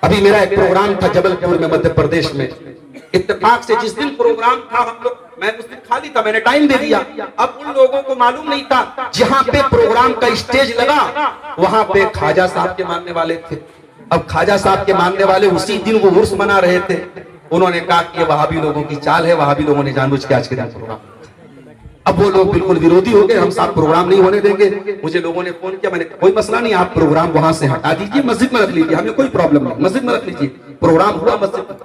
अभी मेरा एक प्रोग्राम था जबलपुर में, मध्य प्रदेश में। इत्तेफाक से जिस दिन प्रोग्राम था हम लोग, मैं उस दिन खाली था, मैंने टाइम दे दिया। अब उन लोगों को मालूम नहीं था, जहां पे प्रोग्राम का स्टेज लगा वहां पे ख्वाजा साहब के मानने वाले थे। अब ख्वाजा साहब के मानने वाले उसी दिन वो उर्स मना रहे थे। उन्होंने कहा कि वहाबी लोगों की चाल है, वहाबी लोगों ने जानबूझ के आज के दिन प्रोग्राम। अब वो लोग बिल्कुल विरोधी हो गए, हम साहब प्रोग्राम नहीं होने देंगे। मुझे लोगों ने फोन किया, मैंने कोई मसला नहीं, आप प्रोग्राम वहां से हटा दीजिए, मस्जिद में रख लीजिए, हमें कोई प्रॉब्लम नहीं, मस्जिद में रख लीजिए। प्रोग्राम हुआ मस्जिद में।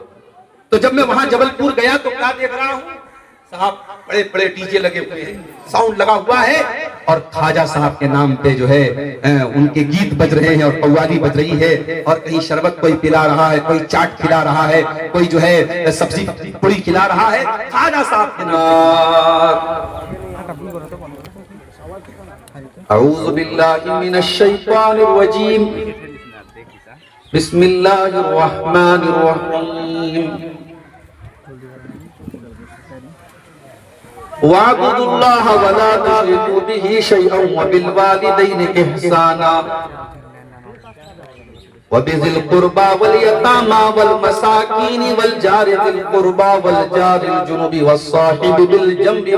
तो जब मैं वहां जबलपुर गया तो क्या देख रहा हूँ, साहब बड़े बड़े डीजे लगे हुए हैं, साउंड लगा हुआ है, और ख्वाजा साहब के नाम पे जो है उनके गीत बज रहे हैं और कव्वाली बज रही है, और कहीं शरबत कोई पिला रहा है, कोई चाट खिला रहा है, कोई जो है सब्जी पूरी खिला रहा है ख्वाजा साहब के नाम। अऊज़ु बिल्लाहि मिनश शैतानिर रजीम, बिस्मिल्लाहिर रहमानिर रहीम। वाअबुदुल्लाह वला तुश्रिकू बिही शैअन वबिल वालिदैनि इहसाना वबिज़िल कुर्बा वल यतामा वल मसाकीन वल जारि ज़िल कुर्बा वल जारिल जुनुबि वस्साहिबि बिल जंबि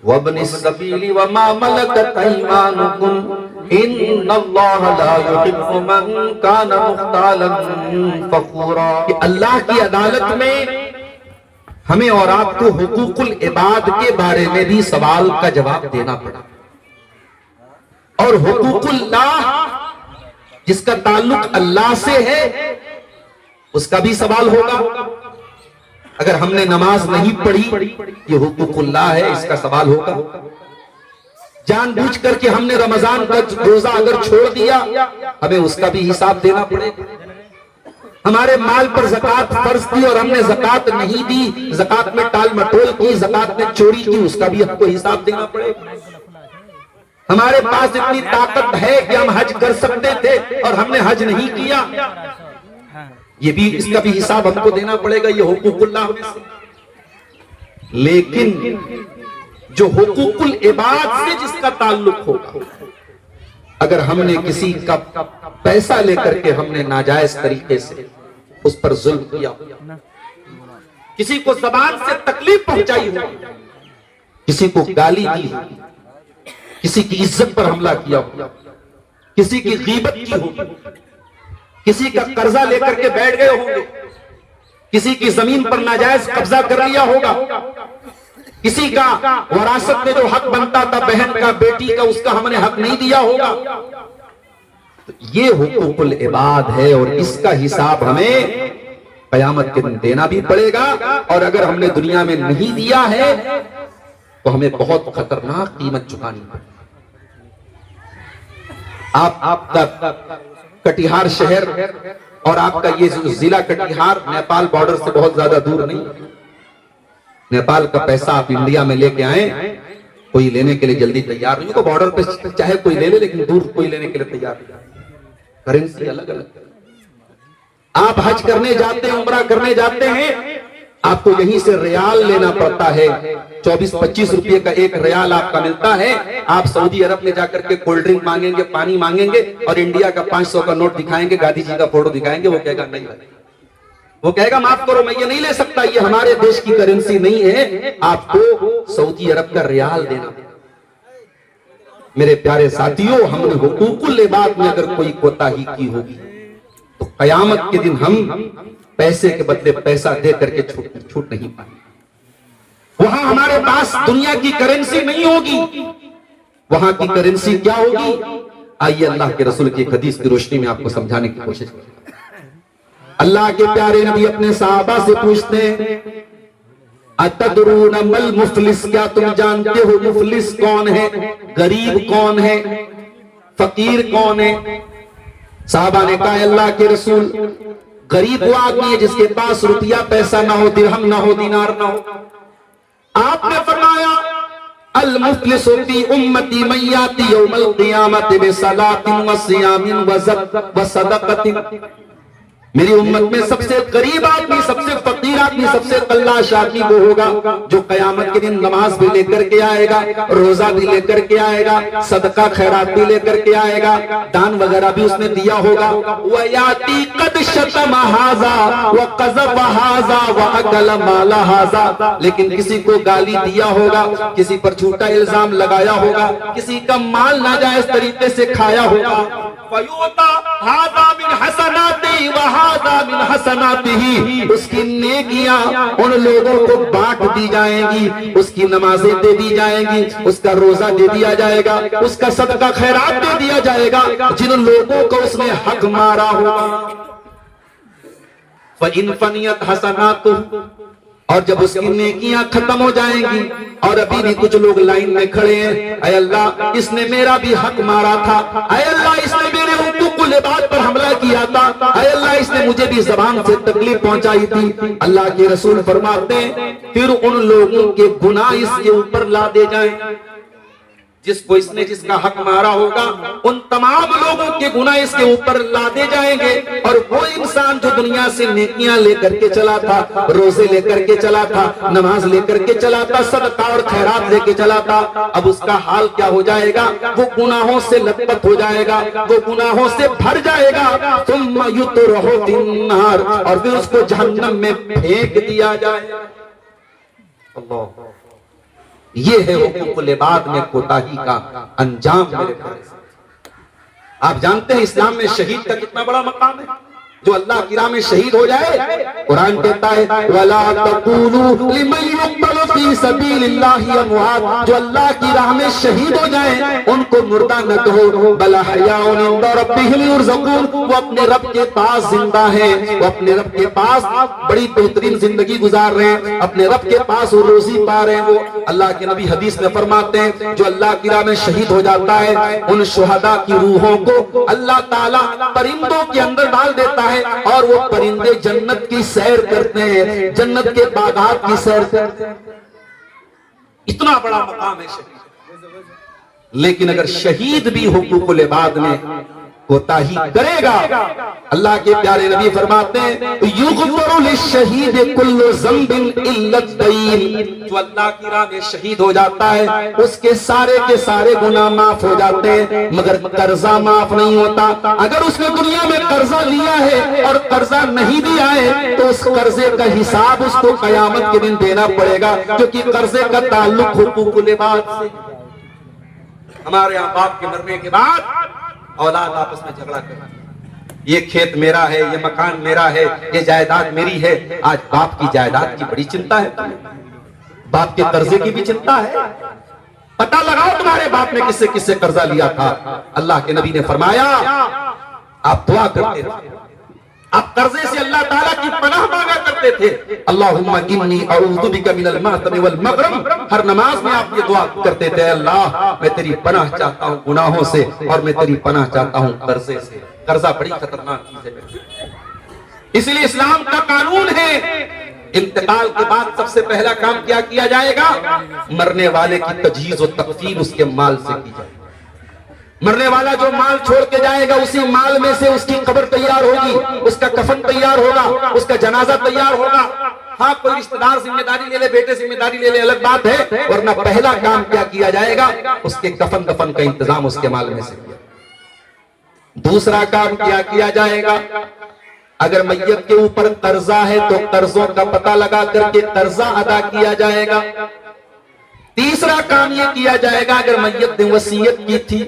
वब्निस सबीली वमा मलकत अयमानुकुम इन्नल्लाह ला युहिब्बु मन काना मुख्तालन फखूरा। अल्लाह की अदालत में हमें और आपको हुकूकुल इबाद के बारे में भी सवाल का जवाब देना पड़ा, और हुकूकुल्लाह जिसका ताल्लुक अल्लाह से है उसका भी सवाल होगा। अगर हमने नमाज नहीं पढ़ी, ये हुकूकुल्लाह है, इसका सवाल होगा। जानबूझ करके हमने रमजान का रोजा अगर छोड़ दिया, हमें उसका भी हिसाब देना पड़ेगा। हमारे माल पर ज़कात फर्ज थी और हमने ज़कात नहीं दी, ज़कात में टाल मटोल की, ज़कात में चोरी की, उसका भी हमको हिसाब देना पड़ेगा। हमारे पास इतनी ताकत है कि हम हज कर सकते थे और हमने हज नहीं किया, ये भी, इसका भी हिसाब हमको देना पड़ेगा। ये हुकूकुल्लाह में से। लेकिन जो हुकूकुल इबाद से जिसका ताल्लुक होगा, अगर हमने किसी का पैसा लेकर के हमने नाजायज तरीके से उस पर जुल्म किया, किसी को ज़बान से तकलीफ पहुंचाई हो, किसी को गाली दी हो, किसी की इज्जत पर हमला किया हो, किसी की गीबत की हो, किसी का कर्जा लेकर के बैठ गए होंगे, किसी की जमीन पर नाजायज कब्जा कर लिया होगा, किसी का वरासत में जो हक बनता था बहन का, बेटी का, उसका हमने हक नहीं दिया होगा। तो ये हुकूकुल इबाद है और इसका हिसाब हमें कयामत के दिन देना भी पड़ेगा। और अगर हमने दुनिया में नहीं दिया है तो हमें बहुत खतरनाक कीमत चुकानी पड़ेगी। आपका कटिहार शहर और आपका ये जिला कटिहार नेपाल बॉर्डर से बहुत ज्यादा दूर नहीं। नेपाल का पैसा आप इंडिया में लेके आए, कोई लेने के लिए जल्दी तैयार नहीं। तो बॉर्डर पे चाहे कोई ले ले, लेकिन दूर कोई लेने के लिए तैयार नहीं। करेंसी अलग अलग। आप हज करने जाते हैं, उम्रा करने जाते हैं, आपको यहीं से रियाल लेना पड़ता है। 24-25 रुपए का एक रियाल आपका मिलता है। आप सऊदी अरब में जाकर के कोल्ड ड्रिंक मांगेंगे, पानी मांगेंगे, और इंडिया का 500 का नोट दिखाएंगे, गांधी जी का फोटो दिखाएंगे, वो कहेगा नहीं, वो कहेगा माफ करो, मैं ये नहीं ले सकता, ये हमारे देश की करेंसी नहीं है, आपको सऊदी अरब का रियाल देना। मेरे प्यारे साथियों, हमने हुकूकुल इबाद में अगर कोई कोताही की होगी तो कयामत के दिन हम पैसे के बदले पैसा दे करके छूट नहीं पाएंगे। वहां हमारे पास दुनिया की करेंसी नहीं होगी, वहां की करेंसी क्या होगी? आइए अल्लाह के रसूल की हदीस की रोशनी में आपको समझाने की कोशिश करें। अल्लाह के प्यारे नबी अपने सहाबा से पूछते हैं, अतदरूना मल मुफलिस, क्या तुम जानते हो मुफलिस कौन है? गरीब कौन है? फकीर कौन है? साहबा ने कहा, अल्लाह के रसूल, गरीब वो आदमी है जिसके पास रुपया पैसा ना हो, दिरहम ना हो, दिनार ना हो। आपने फरमाया, अल मुफलिस फी उम्मती मन याती यौमल क़ियामति बिसलातिन व सियामिन व सदक़तिन, मेरी उम्मत में सबसे गरीब आदमी, सबसे फकीर आदमी, सबसे कल्लाश आदमी वो होगा जो कयामत के दिन नमाज भी लेकर के आएगा, रोजा भी लेकर के आएगा, सदका खैरात भी लेकर के आएगा, दान वगैरह भी उसने दिया होगा। वयाती कद शतम हाजा व कज़ब हाजा व अकल माला हाजा, लेकिन किसी को गाली दिया होगा, किसी पर झूठा इल्जाम लगाया होगा, किसी का माल नाजायज तरीके से खाया होगा। फयूता हाजा मिन हसनाती व हाजा मिन हसनातिही, उसकी नेकियां उन लोगों को बांट दी जाएंगी, उसकी नमाजें दे दी जाएंगी, उसका रोजा दे दिया जाएगा, उसका सदका खैरात दे दिया जाएगा जिन लोगों को उसने हक मारा होगा। फ़इन फ़नियत हसनातु, और जब उसकी नेकियां खत्म हो जाएंगी और अभी भी कुछ लोग लाइन में खड़े हैं, अय अल्लाह इसने मेरा भी हक मारा था, अय अल्लाह इसने मेरे हुकूकुल इबाद पर हमला किया था, अय अल्लाह इसने मुझे भी ज़बान से तकलीफ पहुंचाई थी। अल्लाह के रसूल फरमाते हैं फिर उन लोगों के गुनाह इसके ऊपर ला दे जाएं, जिसको इसने जिसका हक मारा होगा उन तमाम लोगों के गुनाह इसके ऊपर लादे जाएंगे। और वो इंसान जो दुनिया से नेकियां लेकर के चला था, रोजे लेकर के चला था, नमाज लेकर के चला था, सदका और खैरात लेके चला था, अब उसका हाल क्या हो जाएगा? वो गुनाहों से लथपथ हो जाएगा, वो गुनाहों से भर जाएगा। तुम युतरहु फिन्नार, और फिर उसको जहन्नम में फेंक दिया जाएगा। अल्लाह, ये है हुकूकुल इबाद में कोताही का अंजाम। मेरे प्यारे, आप जानते हैं इस्लाम में शहीद का कितना बड़ा मकाम है। जो अल्लाह की राह में शहीद हो जाए, कुरान कहता है वला तक़ूलू लिमन युक़तलु फी सबीलिल्लाहि अमवात, जो अल्लाह की राह में शहीद हो जाए उनको मुर्दा न कहो, बल अहयाउन इंदा रब्बिहिम युरज़क़ून, वो अपने रब के पास जिंदा है, वो अपने रब के पास बड़ी बेहतरीन जिंदगी गुजार रहे हैं, अपने रब के पास वो रोजी पा रहे हैं। वो अल्लाह के नबी हदीस में फरमाते हैं जो अल्लाह की राह में शहीद हो जाता है उन शुहदा की रूहों को अल्लाह ताला परिंदों के अंदर डाल देता है और वो परिंदे जन्नत की सैर करते हैं, जन्नत के बागात की सैर करते हैं। इतना बड़ा मकाम है शहीद। लेकिन अगर शहीद भी हुकूकुल इबाद में कोताही करेगा, अल्लाह के प्यारे नबी फरमाते हैं युग़फ़रु लिश्शहीद कुल्लु ज़ंबिन इल्ला अद-दईन, जो अल्लाह की राह में शहीद हो जाता है उसके सारे के सारे गुनाह माफ हो जाते हैं, मगर कर्जा माफ नहीं होता। अगर उसने दुनिया में कर्जा लिया है और कर्जा नहीं दिया है तो उस कर्जे का हिसाब उसको कयामत के दिन देना पड़ेगा, क्योंकि कर्जे का ताल्लुक हुकूकुल इबाद से। हमारे यहाँ बाप के मरने के बाद औलाद आपस में झगड़ा कर, ये खेत मेरा है, ये मकान मेरा है, ये जायदाद मेरी है। आज बाप की जायदाद की बड़ी चिंता है, बाप के कर्जे की भी चिंता है। पता लगाओ तुम्हारे बाप ने किससे किससे कर्जा लिया था। अल्लाह के नबी ने फरमाया आप दुआ करते थे, आप कर्जे से अल्लाह ताला की पनाह मांगा करते थे, अल्लाहुम्मा इन्नी अऊज़ु बिका मिनल मातम वल मग़रम। हर नमाज में आप ये दुआ करते थे, अल्लाह मैं तेरी पनाह चाहता हूँ गुनाहों से और मैं तेरी पनाह चाहता हूँ कर्जे से। कर्जा बड़ी खतरनाक चीज है, इसलिए इस्लाम का कानून है इंतकाल के बाद सबसे पहला काम क्या किया जाएगा? मरने वाले की तजहीज़ और तकफीन उसके माल से की जाएगी। मरने वाला जो माल छोड़ के जाएगा उसी माल में से उसकी कब्र तैयार होगी, उसका कफन तैयार होगा, उसका जनाजा तैयार होगा। हाँ, कोई रिश्तेदार जिम्मेदारी ले ले, बेटे जिम्मेदारी ले ले, अलग बात है, वरना पहला काम क्या किया जाएगा? उसके कफन दफन का इंतजाम उसके माल में से किया। दूसरा काम क्या किया जाएगा? अगर मैयत के ऊपर कर्जा है तो कर्जों का पता लगा करके कर्जा अदा किया जाएगा। तीसरा काम यह किया जाएगा अगर मैयत ने वसीयत की थी,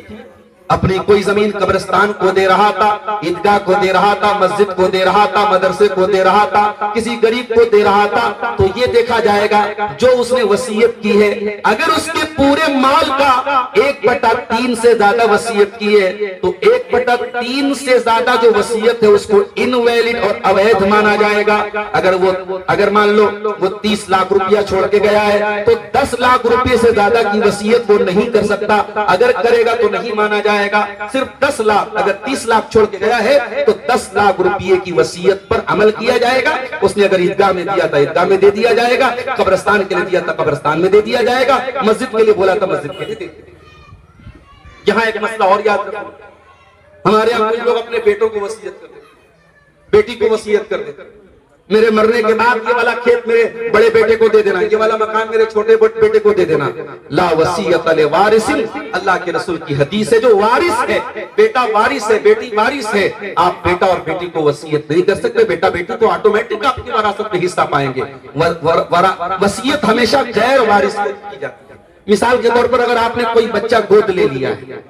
अपनी कोई जमीन कब्रिस्तान को दे रहा था, ईदगाह को दे रहा था, मस्जिद को दे रहा था, मदरसे को दे रहा था, किसी गरीब को दे रहा था, तो ये देखा जाएगा जो उसने वसीयत की है अगर उसके पूरे माल का 1/3 से ज्यादा वसीयत की है तो 1/3 से ज्यादा जो वसीयत है उसको इनवैलिड और अवैध माना जाएगा। अगर मान लो वो 30 लाख रुपया छोड़ के गया है तो 10 लाख रुपए से ज्यादा की वसीयत वो नहीं कर सकता, अगर करेगा तो नहीं माना जाएगा। सिर्फ 10 लाख, अगर 30 लाख छोड़ के गया है तो 10 लाख रुपए की वसीयत पर अमल किया जाएगा। उसने अगर ईदगाह में दिया था ईदगाह में दे दिया जाएगा, कब्रिस्तान के लिए दिया था कब्रिस्तान में दे दिया जाएगा, मस्जिद के लिए बोला था मस्जिद के लिए दे दिया। यहां एक मसला और याद रखो, हमारे यहाँ कुछ लोग अपने बेटों को वसीयत करते हैं, बेटी को वसीयत कर दे, मेरे मरने के बाद ये वाला खेत मेरे बड़े बेटे को दे देना, ये वाला मकान मेरे छोटे बेटे को दे देना। ला वसीयत ले वारिसिन, अल्लाह के रसूल की हदीस है, जो वारिस है, बेटा वारिस है, बेटी वारिस है, आप बेटा और बेटी को वसीयत नहीं कर सकते। बेटा बेटी तो ऑटोमेटिक आपकी वरासत में हिस्सा पाएंगे। वसीयत हमेशा गैर वारिस को की जाती है। मिसाल के तौर पर अगर आपने कोई बच्चा गोद ले लिया है,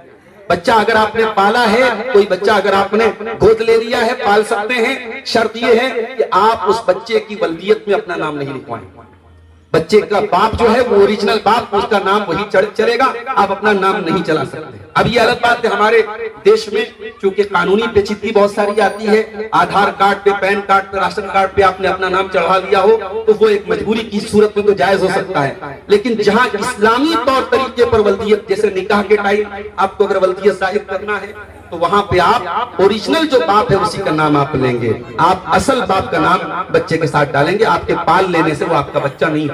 बच्चा अगर आपने पाला है, कोई बच्चा अगर आपने गोद ले लिया है, पाल सकते हैं। शर्त यह है कि आप उस बच्चे की वल्दियत में अपना नाम नहीं लिखवाएं। बच्चे का बाप जो है वो ओरिजिनल बाप, उसका नाम वही चलेगा, आप अपना नाम नहीं चला सकते। अब ये अलग बात है, हमारे देश में चूंकि कानूनी पेचीदगी बहुत सारी आती है, आधार कार्ड पे, पैन कार्ड पे, राशन कार्ड पे आपने अपना नाम चढ़ा लिया हो तो वो एक मजबूरी की सूरत में तो जायज हो सकता है। लेकिन जहां इस्लामी तौर तरीके पर वल्दियत, जैसे निकाह के टाइम आपको अगर वल्दियत जाहिर करना है तो वहां पे आप ओरिजिनल जो बाप है उसी का नाम आप लेंगे, आप असल बाप का नाम बच्चे के साथ डालेंगे। आपके पाल लेने से वो आपका बच्चा नहीं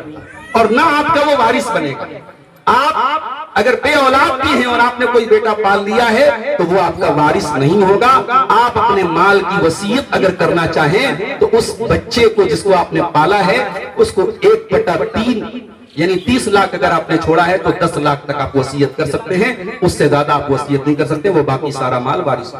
और ना आपका वो वारिस बनेगा। आप अगर बे औलाद भी हैं और आपने कोई बेटा पाल लिया है तो वो आपका वारिस नहीं होगा। आप अपने माल की वसीयत अगर करना चाहें तो उस बच्चे को जिसको आपने पाला है उसको 1/3 यानी 30 लाख अगर आपने छोड़ा है तो 10 लाख तक आप वसीयत कर सकते हैं, उससे ज्यादा आप वसीयत नहीं कर सकते, वो बाकी सारा माल वारिस।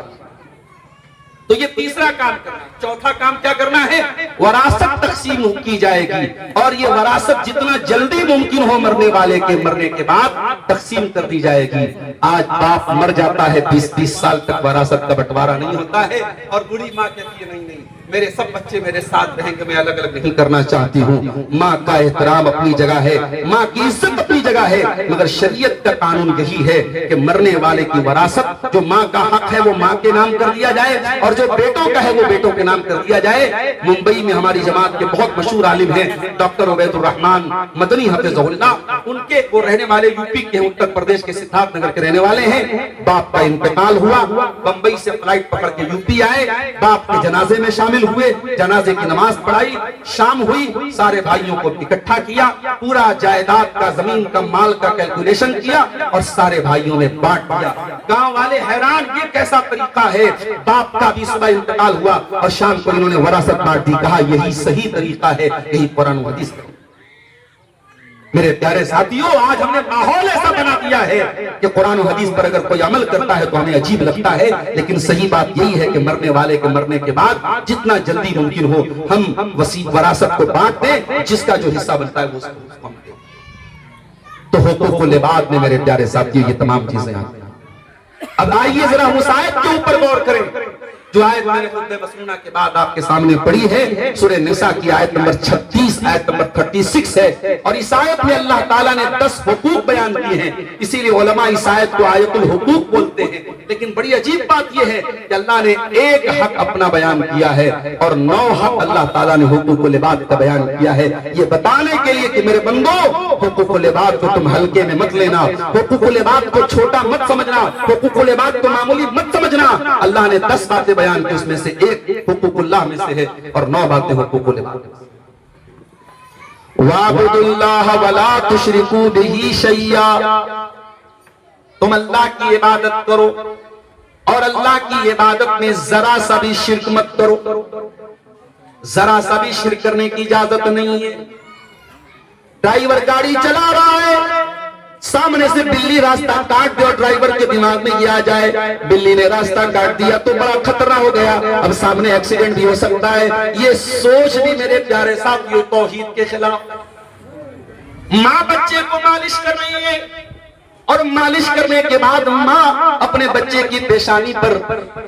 तो ये तीसरा काम करना है। चौथा काम क्या करना है? वरासत तकसीम की जाएगी और ये वरासत जितना जल्दी मुमकिन हो मरने वाले के मरने के बाद तकसीम कर दी जाएगी। आज बाप मर जाता है, 20-20 साल तक वरासत का बंटवारा नहीं होता है और बूढ़ी माँ कहती है नहीं मेरे सब बच्चे मेरे साथ रहेंगे, मैं अलग अलग नहीं करना चाहती हूँ। माँ का एहतराम अपनी जगह है, माँ की इज्जत अपनी जगह है, मगर शरीयत का कानून यही है कि मरने वाले की वरासत जो माँ का हक है वो माँ के नाम कर दिया जाए और जो बेटों का है वो बेटों के नाम कर दिया जाए। मुंबई में हमारी जमात के बहुत मशहूर आलिम हैं डॉक्टर उबैदुर रहमान मदनी हफिज़हुल्लाह, उनके वो रहने वाले यूपी के, उत्तर प्रदेश के सिद्धार्थ नगर के रहने वाले हैं। बाप का इंतकाल हुआ, बंबई से फ्लाइट पकड़ के यूपी आए, बाप के जनाजे में शामिल हुए, जनाजे की नमाज पढ़ाई, शाम हुई, सारे भाइयों को इकट्ठा किया, पूरा जायदाद का, जमीन का, माल का कैलकुलेशन किया और सारे भाइयों में बांट दिया। गांव वाले हैरान, ये कैसा तरीका है? बाप का भी सुबह इंतकाल हुआ और शाम को इन्होंने वरासत बांट दी। कहा यही सही तरीका है, यही कुरान हदीस है। मेरे प्यारे साथियों, आज हमने माहौल ऐसा बना दिया है कि कुरान और हदीस पर अगर कोई अमल करता है तो हमें अजीब लगता है, लेकिन सही बात यही है कि मरने वाले के मरने के बाद जितना जल्दी मुमकिन हो हम वरासत को बांट दें, जिसका जो हिस्सा बनता है वो उसको हम दें। तो हुकूकुल इबाद में मेरे प्यारे साथियों ये तमाम चीजें आती हैं। अब आइए जरा उस आयत के ऊपर गौर करें जो आयत मैंने खुतबे मसनूना के बाद आपके सामने पढ़ी है। सूरह निसा की आयत नंबर 36, आयत नंबर 36 है और इस आयत में अल्लाह ताला ने 10 हुकूक बयान किए हैं, इसीलिए उलमा इस आयत को आयतुल हुकूक बोलते हैं। लेकिन बड़ी अजीब बात यह है कि अल्लाह ने एक हक अपना बयान किया है और 9 हक अल्लाह ताला ने हुकूकुल इबाद का बयान किया है, ये बताने के लिए कि मेरे बंदो हुकूकुल इबाद को तुम हल्के में मत लेना, हुकूकुल इबाद को छोटा मत समझना, हुकूकुल इबाद को मामूली मत समझना। अल्लाह ने 10 बातें बयान की, उसमें से एक हुकूकुल्लाह में से है और 9 बातें हुकूकुल इबाद। वाबुदुल्लाह वला तुशरिकू बिही शैया, तुम अल्लाह की इबादत करो और अल्लाह की इबादत में जरा सा भी शिर्क मत करो। जरा सा भी शिर्क करने की इजाजत नहीं है। ड्राइवर गाड़ी चला रहा है, सामने से बिल्ली रास्ता काट दे और ड्राइवर के दिमाग में ये आ जाए बिल्ली ने रास्ता काट दिया तो बड़ा खतरा हो गया, अब सामने एक्सीडेंट भी हो सकता है। ये सोच भी मेरे प्यारे साथियों तौहीद के खिलाफ। माँ बच्चे को मालिश कर रही है और मालिश करने के बाद माँ अपने बच्चे की पेशानी पर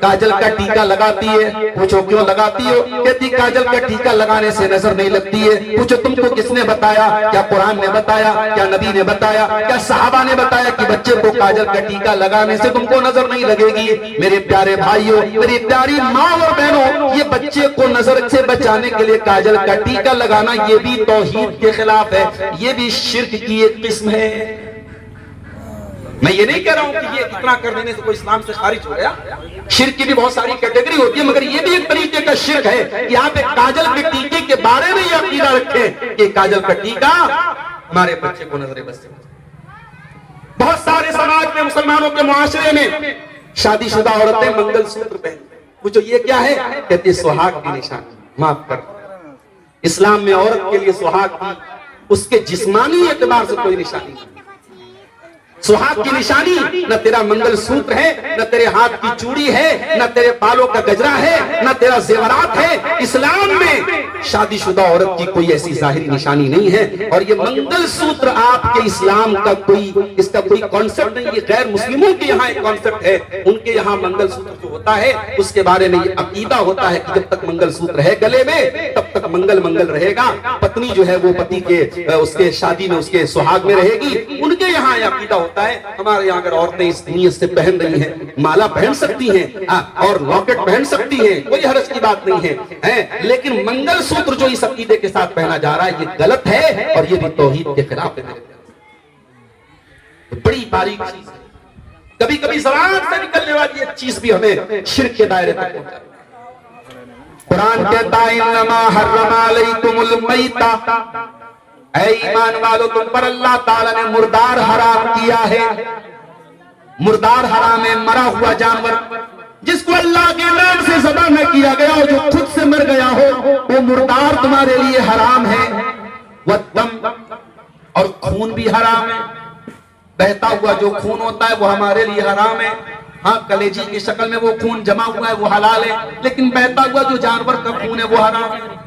काजल का टीका लगाती है। पूछो क्यों लगाती हो? कहती काजल का टीका लगाने से नजर नहीं लगती है। पूछो तुमको किसने बताया? क्या कुरान ने बताया? क्या नबी ने बताया? क्या सहाबा ने बताया कि बच्चे को काजल का टीका लगाने से तुमको नजर नहीं लगेगी? मेरे प्यारे भाइयों, मेरी प्यारी माँ और बहनों, ये बच्चे को नजर से बचाने के लिए काजल का टीका लगाना ये भी तौहीद के खिलाफ है, ये भी शिर्क की एक किस्म है। मैं ये नहीं कह रहा हूं कि ये इतना कर देने से कोई इस्लाम से खारिज हो गया। शिर्क की भी बहुत सारी कैटेगरी होती है, मगर ये भी एक तरीके का शिर्क है कि आप एक काजल के टीके के बारे में ये अकीदा रखें कि काजल का टीका हमारे बच्चे को नजर बस से। बहुत सारे समाज में, मुसलमानों के मुआशरे में शादीशुदा औरतें मंगलसूत्र पहनती, पूछो ये क्या है? कहते सुहाग की निशानी। माफ कर, इस्लाम में औरत के लिए सुहाग की उसके जिस्मानी एतबार से कोई निशानी नहीं। सुहाग की निशानी न तेरा मंगलसूत्र है, न तेरे हाथ की चूड़ी है, न तेरे बालों का गजरा है, न तेरा जेवरात है। इस्लाम में शादीशुदा औरत की कोई ऐसी जाहिरी निशानी नहीं है। और ये मंगलसूत्र आपके इस्लाम का कोई, इसका कोई कॉन्सेप्ट नहीं। ये गैर मुस्लिमों के यहाँ एक कॉन्सेप्ट है। उनके यहाँ मंगलसूत्र जो होता है उसके बारे में ये अकीदा होता है कि जब तक मंगलसूत्र है गले में तब तक मंगल मंगल रहेगा। पत्नी जो है वो पति के उसके शादी में उसके सुहाग में रहेगी। उनके यहाँ यह अकीदा होता है। हमारे यहाँ अगर औरतें इस नीयत से पहन रही हैं, माला पहन सकती हैं और लॉकेट पहन सकती हैं, कोई हर्ज की बात नहीं है, लेकिन मंगलसूत्र जो इस अकीदे के साथ पहना जा रहा है ये गलत है और ये भी तौहीद के खिलाफ है। तो बड़ी बारीक चीज है। कभी कभी ज़बान से निकलने वाली एक चीज भी हमें शिर्क के दायरे तक पहुंचा। कुरान कहता है इन्नमा हर्रमा अलैकुमुल मैता, ऐ ईमान वालों तुम पर अल्लाह ताला ने मुर्दार हराम किया है। मुर्दार हराम है मरा हुआ जानवर जिसको अल्लाह के नाम से ज़बह न किया गया हो, जो खुद से मर गया हो, वो मुर्दार तुम्हारे लिए हराम है। वद्दम, और खून भी हराम है। बहता हुआ जो खून होता है वो हमारे लिए हराम है। हाँ, कलेजी की शक्ल में वो खून जमा हुआ है वो हलाल है, लेकिन बहता हुआ जो जानवर का खून है वो हराम है।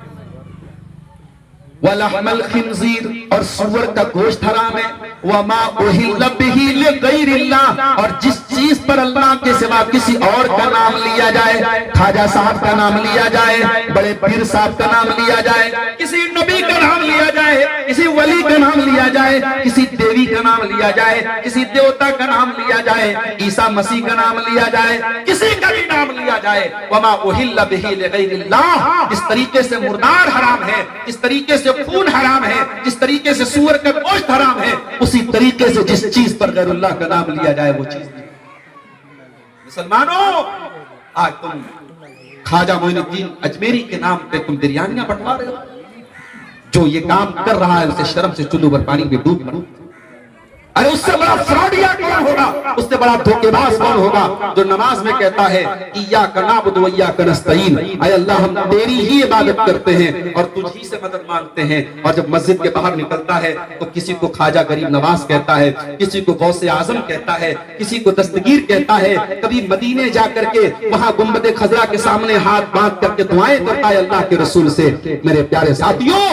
वलहमल खिंजीर, और सूअर का गोश्त हराम है। वमा उहिल्ल बिही लिगैरिल्लाह, और जिस चीज पर अल्लाह के सिवा किसी और का नाम लिया जाए, खाजा साहब का नाम लिया जाए, बड़े पीर साहब का नाम लिया जाए, किसी नबी का नाम लिया जाए, किसी वली का नाम लिया जाए, किसी देवी का नाम लिया जाए, किसी देवता का नाम लिया जाए, ईसा मसीह का नाम लिया जाए, किसी का भी नाम लिया जाए, वमा उहिल्ल बिही लिगैरिल्लाह, इस तरीके से मुर्दार हराम है, इस तरीके से खून हराम है, जिस तरीके से सूअर का गोश्त हराम है, उसी तरीके से जिस चीज पर गैरुल्लाह का नाम लिया जाए वो चीज। मुसलमानों, आज तुम ख्वाजा मोइनुद्दीन अजमेरी के नाम पे तुम बिरयानियां बंटवा रहे हो। जो ये काम कर रहा है उसे शर्म से चुल्लू भर पानी में डूब मरो। अरे उससे बड़ा फ्रॉडिया कौन होगा, उससे बड़ा धोखेबाज कौन होगा जो नमाज में कहता है इय्याका नअबुदु व इय्याका नस्तईन, ऐ अल्लाह हम तेरी ही इबादत करते हैं और तुझ ही से मदद मांगते हैं। और जब मस्जिद के बाहर निकलता है तो किसी को ख्वाजा गरीब नवाज कहता है, किसी को गौसे आजम कहता है, किसी को दस्तगीर कहता है। कभी मदीने जाकर के वहां गुंबद खजरा के सामने हाथ बांध करके दुआएं करता है अल्लाह के रसूल से। मेरे प्यारे साथियों,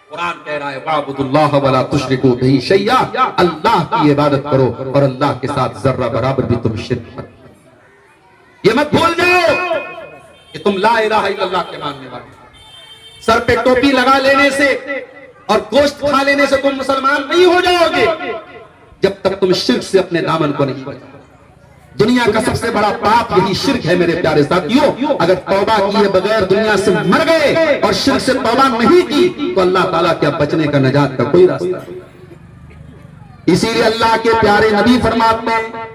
कुरान कह रहा है वाबुदुल्लाह वला तुश्रिकू बिही शैया, अल्लाह की इबादत करो और अल्लाह के साथ जर्रा बराबर भी तुम शिर्क मत। ये मत भूल जाओ कि तुम ला इलाहा इल्लल्लाह के मानने वाले। सर पे टोपी लगा लेने से और गोश्त खा लेने से तुम मुसलमान नहीं हो जाओगे जब तक तुम शिर्क से अपने दामन को नहीं बचाओ। दुनिया का सबसे बड़ा पाप यही शिर्क है। मेरे प्यारे साथियों, अगर तौबा किए बगैर दुनिया से मर गए और शिर्क से तौबा नहीं की तो अल्लाह ताला क्या बचने का, नजात का कोई रास्ता नहीं। इसीलिए अल्लाह के प्यारे नबी फरमाते हैं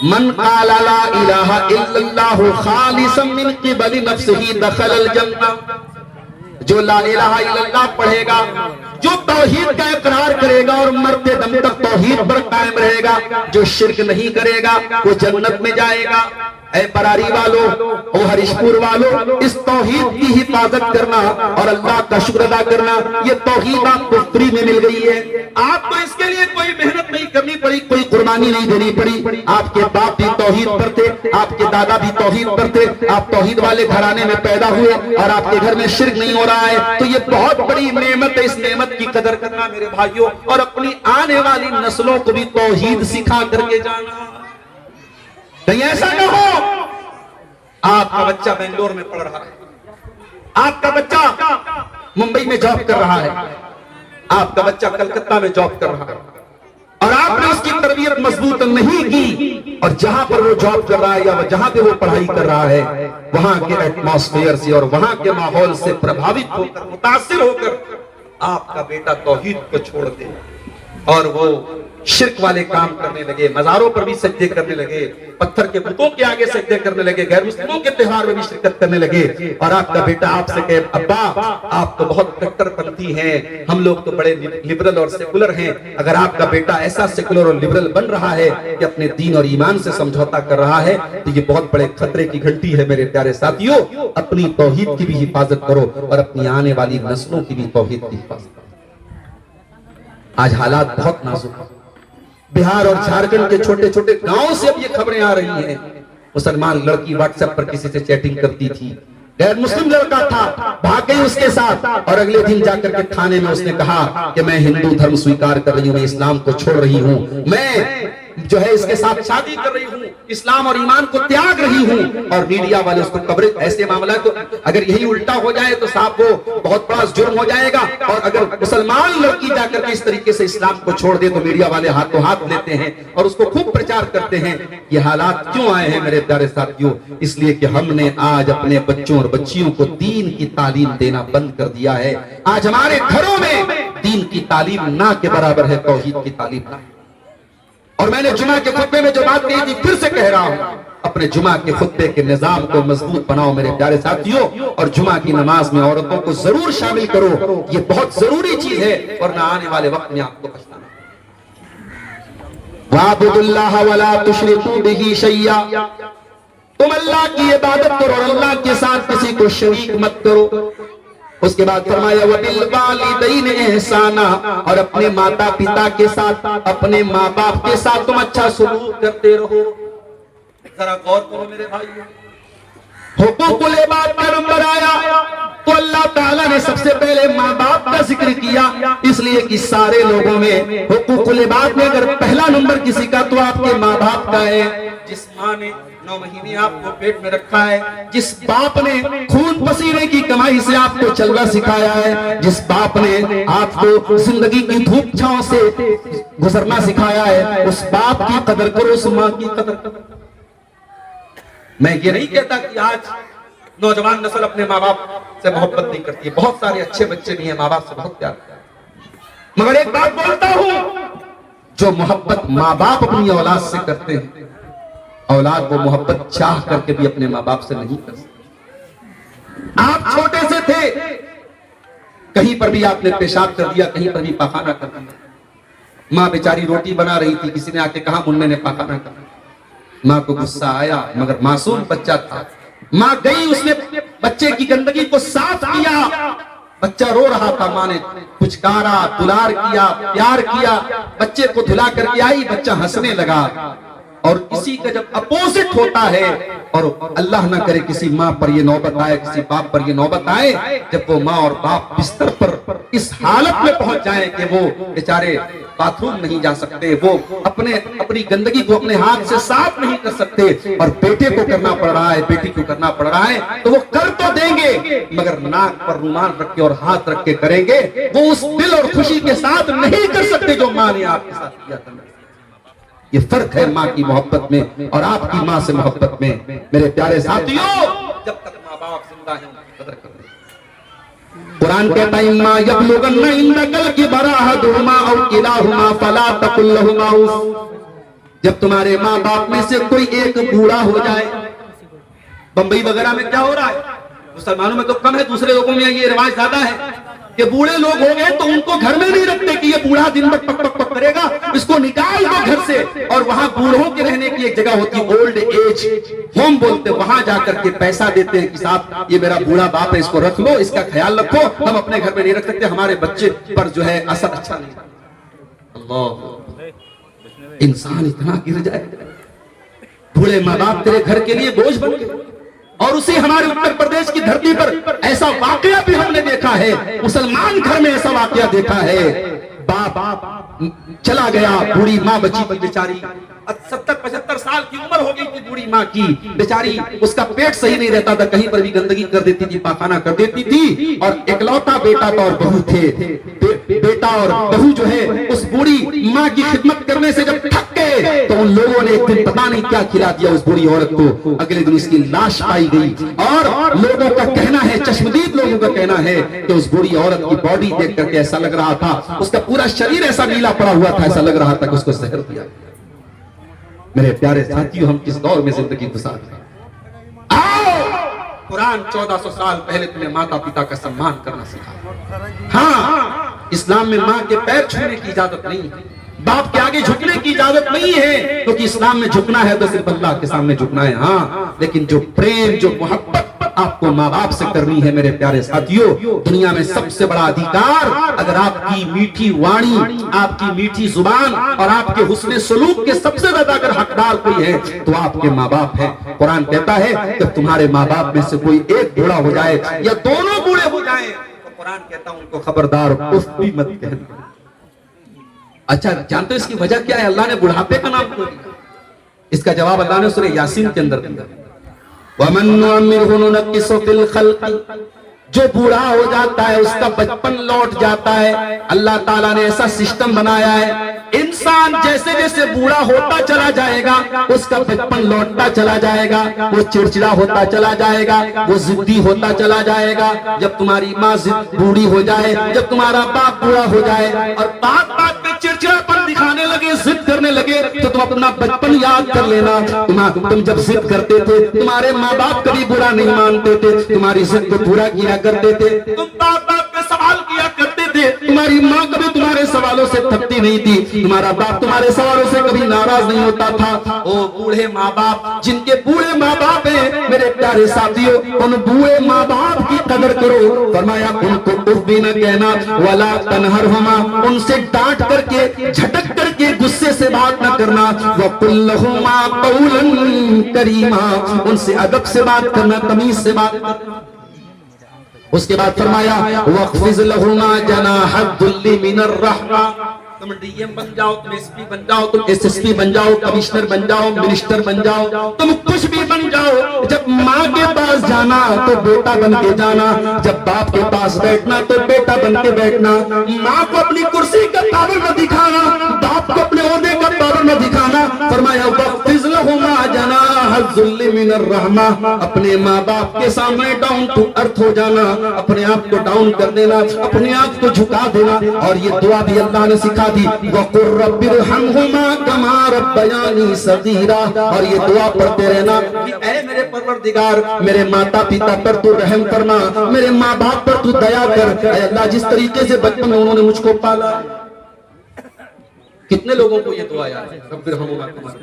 मन क़ाला ला इलाहा इल्लल्लाहु खालिसन मिन क़िबली नफ्सिही दखलल जन्नह, जो ला इलाहा इल्लल्लाह पढ़ेगा, जो तौहीद का इकरार करेगा और मरते दम तक तौहीद पर कायम रहेगा, जो शिर्क नहीं करेगा वो जन्नत में जाएगा। ऐ बरारी वालों, ओ हरिशपुर वालों, इस तौहीद की हिफाजत करना और अल्लाह का शुक्र अदा करना, ये तौहीद आपको फ्री में मिल गई है। आपको इसके लिए कोई मेहनत नहीं करनी पड़ी, कोई कुर्बानी नहीं देनी पड़ी। आपके बाप भी तौहीद पर थे, आपके दादा भी तौहीद पर थे, आप तौहीद वाले घराने में पैदा हुए और आपके घर में शिर्क नहीं हो रहा है, तो ये बहुत बड़ी नेमत है। इस नेमत की कदर करना मेरे भाइयों, और अपनी आने वाली नस्लों को भी तौहीद सिखा करके जाना। कहीं ऐसा न हो आपका बच्चा बेंगलोर में पढ़ रहा है, आपका बच्चा मुंबई में जॉब कर रहा है, आपका बच्चा कलकत्ता में जॉब कर रहा है और आपने उसकी तरबियत मजबूत नहीं की, और जहां पर वो जॉब कर रहा है या जहां पे वो पढ़ाई कर रहा है वहां के एटमॉस्फेयर से और वहां के माहौल से प्रभावित होकर, मुतासिर होकर आपका बेटा तौहीद को छोड़ दे, और वो शिर्क वाले काम करने लगे, मजारों पर भी सजदे करने लगे, पत्थर के बुतों के आगे सजदे करने लगे, गैर मुस्लिमों के त्योहार में भी शिरकत करने लगे। और आपका बेटा आपसे कहे अब्बा आप तो बहुत कट्टरपंथी हैं, हम लोग तो बड़े लिबरल और सेकुलर हैं। अगर आपका बेटा ऐसा सेकुलर और लिबरल बन रहा है कि अपने दीन और ईमान से समझौता कर रहा है, तो ये बहुत बड़े खतरे की घंटी है। मेरे प्यारे साथियों, अपनी तौहीद की भी हिफाजत करो और अपनी आने वाली नस्लों की भी तौहीद की हिफाजत करो। आज हालात बहुत नाजुक है। बिहार और झारखंड के छोटे छोटे गांवों से अब ये खबरें आ रही हैं। मुसलमान लड़की व्हाट्सएप पर किसी से चैटिंग करती थी, गैर मुस्लिम लड़का था, भाग गई उसके साथ और अगले दिन जाकर के थाने में उसने कहा कि मैं हिंदू धर्म स्वीकार कर रही हूँ, मैं इस्लाम को छोड़ रही हूँ, मैं जो है इसके साथ शादी कर रही हूँ, इस्लाम और ईमान को त्याग रही हूँ। और मीडिया वाले उसको कवरेज, ऐसे मामला तो अगर यही उल्टा हो जाए तो साहब वो बहुत बड़ा जुर्म हो जाएगा। और अगर मुसलमान लड़की जाकर के इस तरीके से इस्लाम को छोड़ दे तो मीडिया वाले हाथों हाथ लेते हैं और उसको खूब प्रचार करते हैं। ये हालात क्यों आए हैं मेरे प्यारे साथियों? इसलिए कि हमने आज अपने बच्चों और बच्चियों को दीन की तालीम देना बंद कर दिया है। आज हमारे घरों में दीन की तालीम ना के बराबर है, तौहीद की तालीम ना। और मैंने जुमा के खुतबे में जो बात कही थी फिर से कह रहा हूं, अपने जुमा के खुतबे के निजाम को मजबूत बनाओ मेरे प्यारे साथियों, और जुमा की नमाज में औरतों को जरूर शामिल करो, ये बहुत जरूरी चीज है, और ना आने वाले वक्त में आपको पछताना। वाबुदुल्लाह वला तुशरिकू बिही शैया, तुम अल्लाह की इबादत करो और अल्लाह के साथ किसी को शरीक मत करो। उसके बाद फरमाया वबिल वालिदैन एहसाना, और अपने माता पिता के साथ, अपने माँ बाप के साथ तुम अच्छा सलूक करते रहो। जरा गौर करो मेरे भाइयों, हुकूकुल इबाद का नंबर आया तो अल्लाह ताला ने सबसे पहले माँ बाप का जिक्र किया, इसलिए कि सारे लोगों में हुकूकुल इबाद में अगर पहला नंबर किसी का तो आपके माँ बाप का है। जिस माँ ने 9 महीने आपको पेट में रखा है, जिस बाप ने खून पसीने की कमाई से आपको चलना सिखाया है, जिस बाप ने आपको जिंदगी की धूप छांव से गुजरना सिखाया है, उस बाप की कदर करो, उस माँ की कदर करो। मैं ये नहीं कहता कि आज नौजवान नस्ल अपने माँ बाप से मोहब्बत नहीं करती है, बहुत सारे अच्छे बच्चे भी हैं, माँ बाप से बहुत प्यार करते हैं। मगर एक बात बोलता हूं, जो मोहब्बत माँ बाप अपनी औलाद से करते हैं, औलाद वो मोहब्बत चाह करके भी अपने माँ बाप से नहीं कर सकते। आप छोटे से थे, कहीं पर भी आपने पेशाब कर दिया, कहीं पर भी पाखाना कर दिया, माँ बेचारी रोटी बना रही थी, किसी ने आके कहा मुन्ने ने पाखाना कर, माँ को गुस्सा आया, मगर मासूम बच्चा था, माँ गई, उसने बच्चे की गंदगी को साफ किया, बच्चा रो रहा था, माँ ने पुचकारा, दुलार किया, प्यार किया, बच्चे को धुला करके आई, बच्चा हंसने लगा। और इसी का जब अपोजिट होता है, और अल्लाह ना करे किसी माँ पर ये नौबत आए, किसी बाप पर ये नौबत आए, जब वो माँ और बाप बिस्तर पर इस हालत में पहुंच जाए कि वो बेचारे बाथरूम नहीं जा सकते, वो अपनी गंदगी को अपने हाथ से साफ नहीं कर सकते, और बेटे को करना पड़ रहा है, बेटी को करना पड़ रहा है, तो वो कर तो देंगे मगर नाक पर रुमाल रख के और हाथ रख के करेंगे, वो उस दिल और खुशी के साथ नहीं कर सकते जो माँ ने आपके साथ किया था। ये फर्क है माँ की मोहब्बत में और आपकी माँ से मोहब्बत में। मेरे प्यारे साथियों, जब तक माँ बाप जिंदा हैं उनकी कदर करें। कुरान कहता है इम्मा यबलुगन्ना इंदकल किबरा अहदुहुमा औ किलाहुमा फला तकुल लहुमा उफ, जब तुम्हारे माँ बाप में से कोई एक बूढ़ा हो जाए। बंबई वगैरह में क्या हो रहा है, मुसलमानों में तो कम है, दूसरे लोगों में ये रिवाज ज्यादा है कि बूढ़े लोग हो गए तो उनको घर में नहीं रखते कि ये बूढ़ा दिन भर पक पक पक करेगा, इसको निकाल दो घर से। और वहां बूढ़ों के रहने की एक जगह होती है, ओल्ड एज होम बोलते, वहां जाकर के पैसा देते हैं कि साहब ये मेरा बूढ़ा बाप है, इसको रख लो, इसका ख्याल रखो, हम अपने घर में नहीं रख सकते, हमारे बच्चे पर जो है असर अच्छा नहीं। अल्लाह, इंसान इतना गिर जाए, बूढ़े माँ बाप तेरे घर के लिए बोझ बन गए। और उसी हमारे उत्तर प्रदेश की धरती पर ऐसा वाकया भी हमने देखा है, मुसलमान घर में ऐसा वाकया देखा है, बाप चला गया, बूढ़ी माँ बची बेचारी, 70-75 साल की उम्र हो गई थी बूढ़ी माँ की, बेचारी उसका पेट सही नहीं रहता था, कहीं पर भी गंदगी कर देती थी, पाखाना कर देती थी, और इकलौता बेटा था और बहू थे, बेटा और बहू जो है उस बूढ़ी माँ की खिदमत करने से जब थक गए तो उन लोगों ने एक दिन पता नहीं क्या खिला दिया उस बूढ़ी औरत को। अगले दिन उसकी लाश पाई गई और लोगों का कहना है, चश्मदीद लोगों का कहना है कि उस बूढ़ी औरत की बॉडी देख करके ऐसा लग रहा था, उसका पूरा शरीर ऐसा नीला पड़ा हुआ था, ऐसा लग रहा था कि उसको जहर दिया। मेरे प्यारे साथियों, हम किस दौर में जिंदगी गुजार रहे हैं। कुरान 1400 साल पहले तुम्हें माता पिता का सम्मान करना सिखा। हाँ, इस्लाम में माँ के पैर छूने की इजाजत नहीं है, बाप के आगे झुकने की इजाजत नहीं है, क्योंकि इस्लाम में झुकना है तो सिर्फ अल्लाह के सामने झुकना है। हाँ, लेकिन जो प्रेम, जो मोहब्बत आपको माँ बाप से करनी है मेरे प्यारे साथियों, दुनिया में सबसे बड़ा अधिकार, अगर आपकी मीठी वाणी, आपकी मीठी जुबान और आपके हुस्ने सलूक के सबसे ज्यादा अगर हकदार कोई है तो आपके माँ बाप है। कुरान कहता है जब तुम्हारे माँ बाप में से कोई एक बूढ़ा हो जाए या दोनों बूढ़े हो जाए तो कुरान कहता है उनको खबरदार उफ भी मत कहना। अच्छा, जानते हो इसकी वजह क्या है? अल्लाह ने बुढ़ापे का नाम क्यों दिया? इसका जवाब अल्लाह ने सूरह यासीन के अंदर दिया, वमन नुअम्मिरहु नुनक्किसु फिल खल्क़, जो बूढ़ा हो जाता है उसका बचपन लौट जाता है। अल्लाह ताला ने ऐसा सिस्टम बनाया है, इंसान जैसे जैसे बूढ़ा होता चला जाएगा उसका बचपन लौटता चला जाएगा, वो चिड़चिड़ा होता चला जाएगा, वो जिद्दी होता चला जाएगा। जब तुम्हारी माँ बूढ़ी हो जाए, जब तुम्हारा बाप बूढ़ा हो जाए और बात बात में चिड़चिड़ापन दिखाने लगे, जिद करने लगे, तो तुम अपना बचपन याद कर लेना। तुम जब जिद करते थे तुम्हारे माँ बाप कभी बुरा नहीं मानते थे, तुम्हारी जिद को पूरा किया करते थे, तुम बाप बाप पे सवाल किया करते थे, तुम्हारी माँ कभी तुम्हारे सवालों से थकती नहीं थी, तुम्हारा बाप तुम्हारे सवालों से कभी नाराज नहीं होता था। ओ बूढ़े माँ बाप, जिनके बूढ़े माँ बाप हैं मेरे प्यारे साथियों, उन बूढ़े माँ बाप की कदर करो। फरमाया उनको उफ भी न कहना, वला तनहरहुमा, उनसे डांट करके झटक करके गुस्से से बात न करना, वकुल लहुमा कौलन करीमा, उनसे अदब से बात करना, तमीज से बात करना। उसके बाद फरमाया वख्फिज लहुमा जनाहद्दुल्ली मिनर रहमा, तुम डीएम बन जाओ, तुम एसपी बन जाओ, तुम एसएसपी बन जाओ, कमिश्नर बन जाओ, मिनिस्टर बन जाओ, तुम कुछ भी बन जाओ, जब माँ के पास जाना तो बेटा बन के जाना, जब बाप के पास बैठना तो बेटा बन के बैठना। माँ को अपनी कुर्सी का पावर न दिखाना, बाप को अपने ओहदे का पावर न दिखाना। फरमाया वख्फिज लहुमा जनाहद्दुल्ली मिनर रहमा, अपने माँ बाप के सामने डाउन टू अर्थ हो जाना, अपने आप को डाउन कर देना, अपने आप को झुका देना। और ये दुआ भी अल्लाह ने सिखा दी, वक़ुर रब्बिरहमहुमा कमा रब्बयानी सगीरा, और ये दुआ पढ़ते रहना कि ऐ मेरे परवरदिगार, मेरे माता पिता पर तू रहम फरमा, मेरे माँ बाप पर तू दया कर। ऐ अल्लाह, जिस तरीके से बचपन में उन्होंने मुझको पाला, कितने लोगों को ये दुआ याद है? रब्बिरहमहुमा कमा,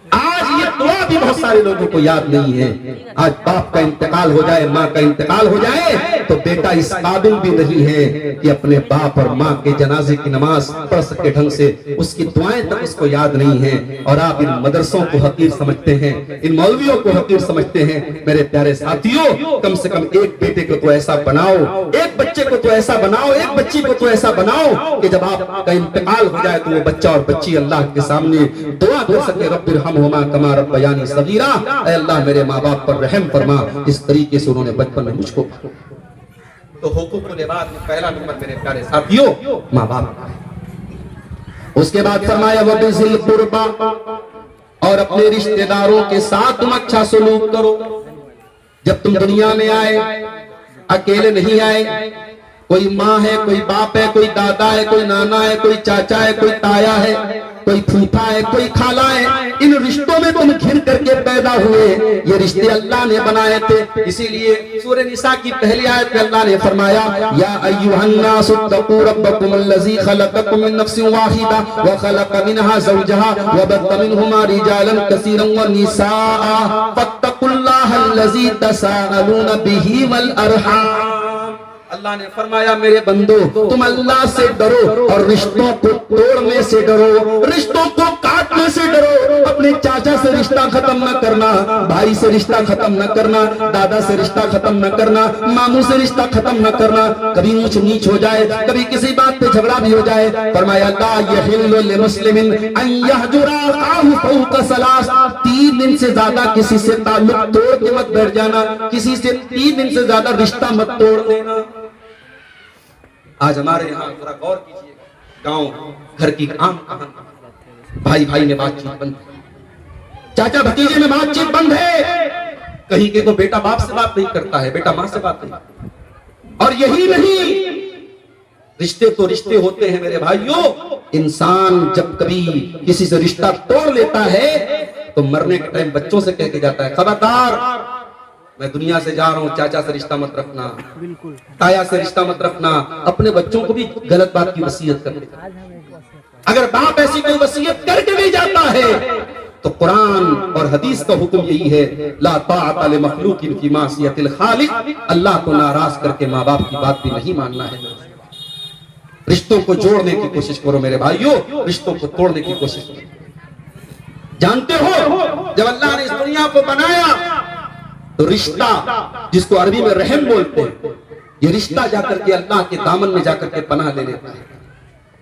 आज ये दुआ भी बहुत सारे लोगों को याद नहीं है। आज बाप का इंतकाल हो जाए, माँ का इंतकाल हो जाए तो बेटा इस काबिल भी नहीं है कि अपने बाप और माँ के जनाजे की नमाज पढ़ सके ढंग से, उसकी दुआएं तक उसको याद नहीं है। और आप इन मदरसों को हकीर समझते हैं, इन मौलवियों को हकीर समझते हैं। मेरे प्यारे साथियों, कम से कम एक बेटे को तो ऐसा बनाओ, एक बच्चे को तो ऐसा बनाओ, एक बच्ची को तो ऐसा बनाओ कि जब आपका इंतकाल हो जाए तो वो बच्चा और बच्ची अल्लाह के सामने दुआ कर सके, रब्बिरहमहुमा कमा रब्बयानी सगीरा, ऐ अल्लाह मेरे माँ बाप पर रहम फरमा। इस तरीके से उन्होंने बचपन में मुझको, तो हुकूकुल इबाद में पहला नंबर मेरे प्यारे साथियों माँ बाप। उसके बाद फरमाया वबिज़िल कुर्बा, और अपने रिश्तेदारों के साथ तुम अच्छा सलूक करो। जब तुम दुनिया में आए अकेले नहीं आए, कोई माँ है, कोई बाप है, कोई दादा है, कोई नाना है, कोई चाचा है, कोई ताया है, कोई फूफा है, कोई खाला है। इन रिश्तों में तुम घिर करके पैदा हुए, ये रिश्ते अल्लाह ने बनाए थे। इसीलिए सूरह निसा की पहली आयत में अल्लाह ने फरमाया, या अय्युहन्नासु तक़ू रब्बकुमुल्लज़ी खलक़कुम मिन नफ्सिन वाहिदा व खलक़ मिनहा ज़ौजहा व बत्त मिनहुमा रिजालन कसीरन व निसाअ फत्तक़ुल्लाहल्लज़ी तसाअलून बिही वल अरहाम। अल्लाह ने फरमाया मेरे बंदो, तुम अल्लाह से डरो और रिश्तों को तोड़ने से डरो, रिश्तों को काटने से डरो। अपने चाचा से रिश्ता खत्म न करना, भाई से रिश्ता खत्म न करना, दादा से रिश्ता खत्म न करना, मामू से रिश्ता खत्म न करना। कभी ऊंच नीच हो जाए, कभी किसी बात पे झगड़ा भी हो जाए, फरमाया ला यहिल्लु लिमुस्लिमिन अन यहजुरा अखाहु फौqa सलास, 3 दिन से ज्यादा किसी से ताल्लुक तोड़ के मत बैठ जाना, किसी से 3 दिन से ज्यादा रिश्ता मत तोड़ देना। आज हमारे यहाँ थोड़ा गौर कीजिएगा, गांव घर की आम कहानी, भाई भाई में बातचीत बंद है, चाचा भतीजे में बातचीत बंद है, कहीं के तो बेटा बाप से बात नहीं करता है, बेटा मां से बात नहीं करता। और यही नहीं, रिश्ते तो रिश्ते होते हैं मेरे भाइयों। इंसान जब कभी किसी से रिश्ता तोड़ लेता है तो मरने के टाइम बच्चों से कह के जाता है, खबरदार मैं दुनिया से जा रहा हूं, चाचा से रिश्ता मत रखना, ताया से रिश्ता मत रखना। अपने बच्चों को भी गलत बात की वसीयत कर देता। अगर बाप ऐसी कोई वसीयत करके भी जाता है तो कुरान और हदीस का हुक्म यही है, ला ताअता लि मखलूकिन फी मासियतिल खालिक, अल्लाह को नाराज करके माँ बाप की बात भी नहीं मानना है। रिश्तों को जोड़ने की कोशिश करो मेरे भाइयों, रिश्तों को तोड़ने की कोशिश करो। जानते हो जब अल्लाह ने इस दुनिया को बनाया तो रिश्ता, जिसको अरबी में रहम बोलते हैं, ये रिश्ता जाकर के अल्लाह के दामन में जाकर के पनाह ले लेता है।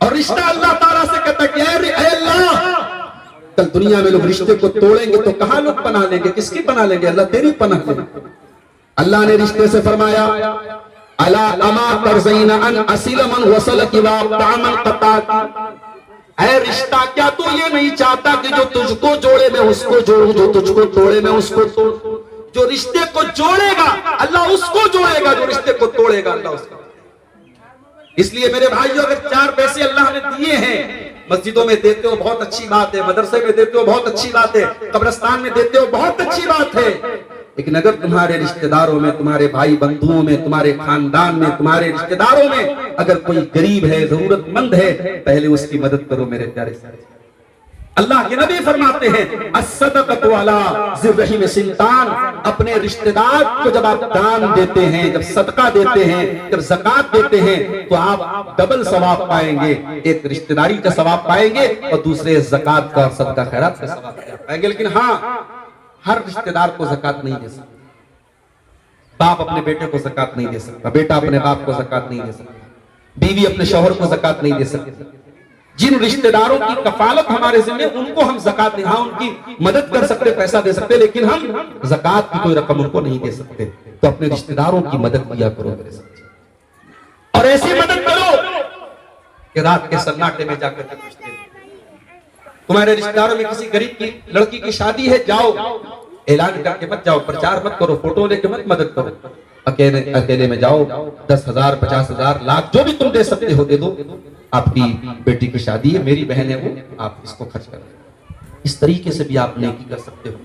और रिश्ता अल्लाह ताला से कहता है कि अल्लाह, कल दुनिया में लोग रिश्ते को तोड़ेंगे तो कहां लोग पनाह लेंगे, किसकी पनाह लेंगे? अल्लाह तेरी पनाह लेंगे। अल्लाह ने रिश्ते से फरमाया, अला अमा तरज़ीना अन असिल मन वसल की वा तामन क़ता, ऐ रिश्ता क्या तू ये नहीं चाहता कि जो तुझको जोड़े मैं उसको जोड़ूं, जो तुझको तोड़े मैं उसको तोड़ूं? जो रिश्ते को जोड़ेगा अल्लाह उसको जोड़ेगा, जो रिश्ते को तोड़ेगा अल्लाह उसको। इसलिए मेरे भाइयों, अगर 4 पैसे अल्लाह ने दिए हैं, मस्जिदों में देते हो बहुत अच्छी बात है, मदरसे में देते हो बहुत अच्छी बात है, कब्रिस्तान में देते हो बहुत अच्छी बात है, लेकिन अगर तुम्हारे रिश्तेदारों में, तुम्हारे भाई बंधुओं में, तुम्हारे खानदान में, तुम्हारे रिश्तेदारों में अगर कोई गरीब है, जरूरतमंद है, पहले उसकी मदद करो मेरे प्यारे साथी। अल्लाह के नबी फरमाते हैं, अस्सदक़तु अला ज़िर्रहिम सिंतान, अपने रिश्तेदार को जब आप दान देते हैं, जब सदका देते हैं, जब ज़कात देते हैं, तो आप डबल सवाब पाएंगे। एक रिश्तेदारी का सवाब पाएंगे और दूसरे ज़कात का और सदका खैरात का सवाब पाएंगे। लेकिन हाँ, हर रिश्तेदार को ज़कात नहीं दे सकता। बाप अपने बेटे को ज़कात नहीं दे सकता, बेटा अपने बाप को ज़कात नहीं दे सकता, बीवी अपने शौहर को ज़कात नहीं दे सकती। जिन रिश्तेदारों की कफालत हमारे जिम्मे, उनको हम ज़कात नहीं, हाँ उनकी मदद कर सकते, पैसा दे सकते, लेकिन हम ज़कात की कोई रकम उनको नहीं दे सकते। तो अपने रिश्तेदारों की मदद किया करो मेरे साथ, और ऐसी मदद करो कि रात के सन्नाटे में जाकर के पूछते हैं। तुम्हारे रिश्तेदारों में किसी गरीब की लड़की की शादी है, जाओ ऐलान करके मत जाओ, प्रचार मत करो, फोटो लेके मत मदद करो, अकेले में जाओ, 10,000 50,000 लाख जो भी तुम दे सकते हो दे दो, आपकी बेटी की शादी है, मेरी बहन है वो, आप इसको खर्च करो। इस तरीके से भी आप नेकी कर सकते हो।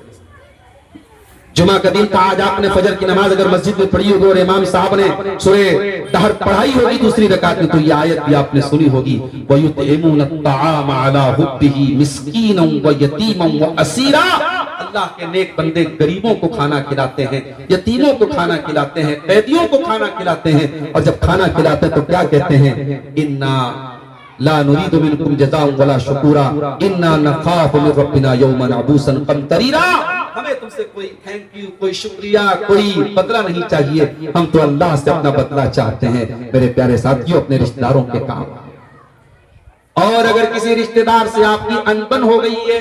जुमा का दिन था, आज आपने फजर की नमाज अगर मस्जिद में पढ़ी होगी और इमाम साहब ने सूरे दहर पढ़ाई होगी दूसरी रकात में, तो ये आयत भी आपने सुनी होगी, वयुतइमून अत्ताआम अला हुब्बिही मिस्कीनन व यतीमन व असीरा। अल्लाह के नेक बंदे गरीबों को खाना खिलाते हैं, यतीमों को खाना खिलाते हैं, कैदियों को खाना खिलाते हैं, और जब खाना खिलाते हैं तो क्या कहते हैं, इन्ना ला नुरीदु मिनकुम जज़ाअन वला शुकुरा इन्ना नखाफु मिन रब्बिना यौमन अबूसन कमतरीरा। हमें तुमसे कोई थैंक यू, कोई शुक्रिया, कोई बदला नहीं चाहिए, हम तो अल्लाह से अपना बदला चाहते हैं। मेरे प्यारे साथियों, अपने रिश्तेदारों के काम, और अगर किसी रिश्तेदार से आपकी अनबन हो गई है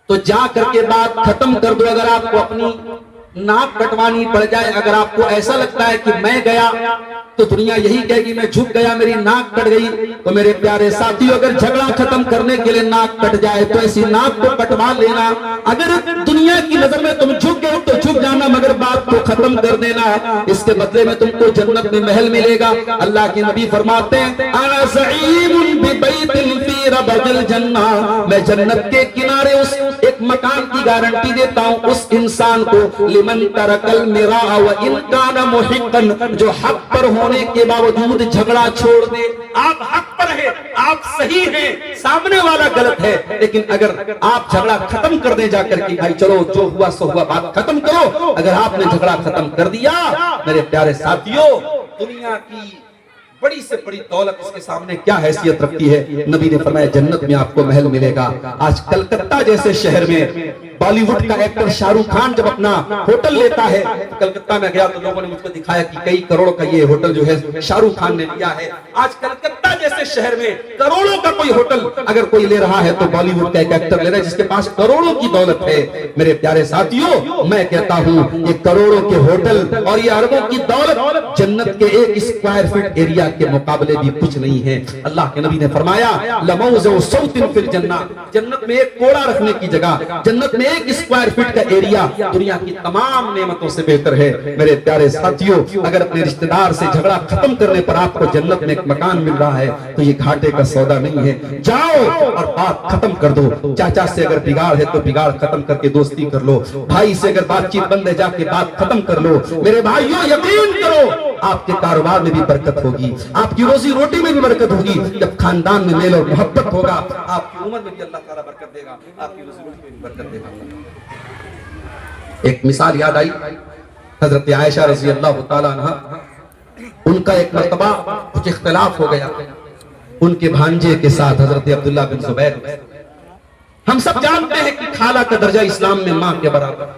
तो जा करके बात खत्म कर दो। अगर आपको अपनी नाक कटवानी पड़ जाए, अगर आपको ऐसा लगता है कि मैं गया तो दुनिया यही कहेगी मैं झुक गया, मेरी नाक कट गई, तो मेरे प्यारे साथियों, अगर झगड़ा खत्म करने के लिए नाक कट जाए तो ऐसी नाक को कटवा लेना। अगर दुनिया की नजर में तुम झुक गए तो झुक जाना, मगर बात को खत्म कर देना, इसके बदले में तुमको जन्नत में महल मिलेगा। अल्लाह के नबी फरमाते हैं, अना ज़ईमुन बिबैतिन फी रबदिल जन्ना, मैं जन्नत के किनारे उस एक मकान की गारंटी देता हूं उस इंसान को, लिमन तरकल मिरा व इन काना मुहिqqन, जो हक पर होने के बावजूद झगड़ा छोड़ दे। आप हक पर है, आप सही हैं, सामने वाला गलत है, लेकिन अगर आप झगड़ा खत्म कर दे जाकर के, भाई चलो जो हुआ सो हुआ, बात खत्म करो, अगर आपने झगड़ा खत्म कर दिया, मेरे प्यारे साथियों, दुनिया की बड़ी से बड़ी दौलत इसके सामने क्या हैसियत रखती है। नबी ने फरमाया जन्नत में आपको महल मिलेगा। आज कलकत्ता जैसे शहर में बॉलीवुड का एक्टर शाहरुख खान जब अपना होटल लेता है, तो कलकत्ता में गया तो लोगों ने मुझको दिखाया कि कई करोड़ का ये होटल जो है शाहरुख खान ने लिया है। आज कलकत्ता जैसे शहर में करोड़ों का कोई होटल अगर कोई ले रहा है तो बॉलीवुड का एक एक्टर ले रहा है जिसके पास करोड़ों की दौलत है। मेरे प्यारे साथियों, मैं कहता हूं ये करोड़ों के होटल और ये अरबों की दौलत जन्नत के 1 स्क्वायर फीट एरिया के मुकाबले भी कुछ नहीं है। अल्लाह के नबी ने फरमाया लमौज़ु सौतिन फिल जन्नह, जन्नत में एक कोड़ा रखने की जगह, जन्नत में 1 स्क्वायर फीट का एरिया दुनिया की तमाम नेमतों से बेहतर है। मेरे प्यारे साथियों, अगर अपने रिश्तेदार से झगड़ा खत्म करने पर आपको जन्नत में एक मकान मिल रहा है तो ये घाटे का सौदा नहीं है। जाओ और बात खत्म कर दो। चाचा से अगर बिगाड़ है तो बिगाड़ खत्म करके दोस्ती कर लो। भाई से अगर बातचीत बंद है जाके बात खत्म कर लो। मेरे भाइयों, यकीन करो आपके कारोबार में भी बरकत होगी, आपकी रोजी रोटी में भी बरकत होगी। जब खानदान में मेल और मोहब्बत होगा, आपकी उम्र में भी अल्लाह ताला बरकत देगा, आपकी रोजी रोटी में भी बरकत देगा। एक मिसाल याद आई, हजरत आयशा रज़ी अल्लाह ताला अन्हा, उनका एक मर्तबा कुछ इख्तिलाफ हो गया उनके भांजे के साथ, हजरत अब्दुल्ला बिन जुबैर। हम सब जानते हैं कि खाला का दर्जा इस्लाम में मां के बराबर,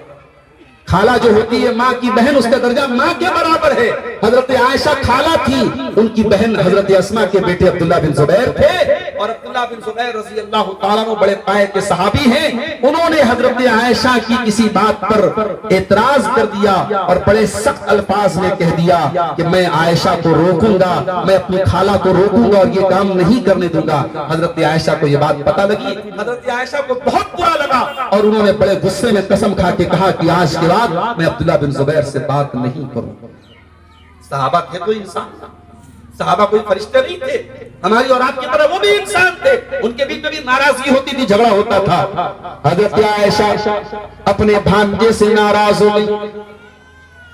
खाला जो होती है माँ की बहन, उसका दर्जा माँ के बराबर है। हजरत आयशा खाला थी, उनकी बहन हजरत अस्मा के बेटे अब्दुल्ला बिन जुबैर थे और अब्दुल्ला बिन जुबैर रज़ी अल्लाह ताला अन्हु बड़े पाए के सहाबी हैं। उन्होंने हजरत आयशा की किसी बात पर एतराज कर दिया और बड़े सख्त अल्फाज में कह दिया कि मैं आयशा को रोकूंगा, मैं अपनी खाला को रोकूंगा और ये काम नहीं करने दूंगा। हजरत आयशा को ये बात पता लगी, हजरत आयशा को बहुत बुरा लगा और उन्होंने बड़े गुस्से में कसम खा के कहा कि आज के मैं अब्दुल्ला बिन जुबैर से बात नहीं करूंगा। सहाबा थे कोई इंसान, सहाबा कोई फरिश्ते नहीं थे, हमारी और आपकी तरह वो भी इंसान थे। उनके बीच में भी नाराजगी होती थी, झगड़ा होता था। हजरत आयशा अपने भांजे से नाराज हो गई।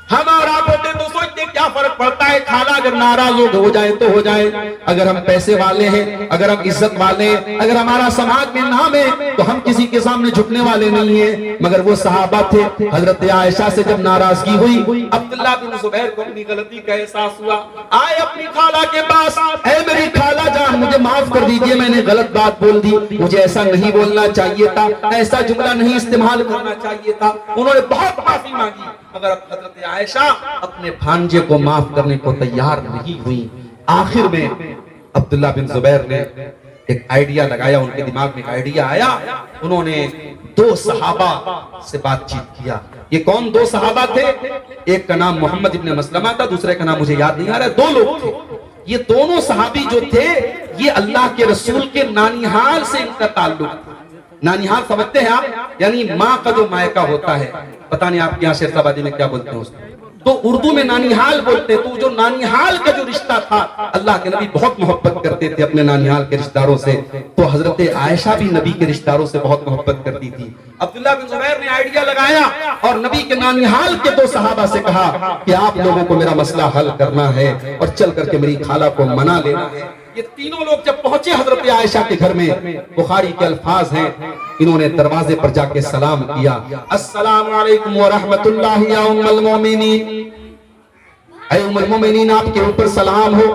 हम और आप होते तो सोचते क्या फर्क पड़ता है, खाला अगर नाराज हो जाए तो हो जाए, अगर हम पैसे वाले हैं, अगर हम इज्जत वाले हैं, अगर हमारा समाज में नाम है तो हम किसी के सामने झुकने वाले नहीं है। मगर वो सहाबा थे, हजरत आयशा से जब नाराजगी हुई, अब्दुल्ला बिन जुबैर को अपनी गलती का एहसास हुआ, आए अपनी खाला के पास, ऐ मेरी खाला जान मुझे माफ कर दीजिए, मैंने गलत बात बोल दी, मुझे ऐसा नहीं बोलना चाहिए था, ऐसा जुमला नहीं इस्तेमाल करना चाहिए था। उन्होंने बहुत माफी मांगी मगर हजरत आयशा अपने भांजे को माफ करने को तैयार नहीं हुई। आखिर में अब्दुल्ला बिन जुबैर ने एक आइडिया लगाया, उनके दिमाग में एक आइडिया आया। उन्होंने 2 सहाबा से बातचीत किया। ये कौन 2 सहाबा थे? एक का नाम मोहम्मद इब्न मसलमा था, दूसरे का नाम मुझे याद नहीं आ रहा है। 2 लोग थे। ये दोनों सहाबी जो थे ये अल्लाह के रसूल के नानिहाल से इनका ताल्लुक था। नानिहाल समझते हैं आप, यानी माँ का जो मायका होता है, पता नहीं आपके यहाँ शेरशाबादी में क्या बोलते हैं उसको, तो उर्दू में नानिहाल बोलते। तो जो नानिहाल का जो रिश्ता था, अल्लाह के नबी बहुत मोहब्बत करते थे अपने नानिहाल के रिश्तेदारों से, तो हजरत आयशा भी नबी के रिश्तेदारों से बहुत मोहब्बत करती थी। अब्दुल्ला बिन जुबैर ने आइडिया लगाया और नबी के नानिहाल के 2 सहाबा से कहा कि आप लोगों को मेरा मसला हल करना है और चल करके मेरी खाला को मना लेना है। ये तीनों लोग जब पहुंचे हजरत आयशा के घर में, बुखारी के अल्फाज हैं, इन्होंने दरवाजे पर जाके सलाम किया, अस्सलामु अलैकुम व रहमतुल्लाहि या उम्मुल मोमिनीन, ऐ उम्मुल मोमिनीन आपके ऊपर सलाम हो।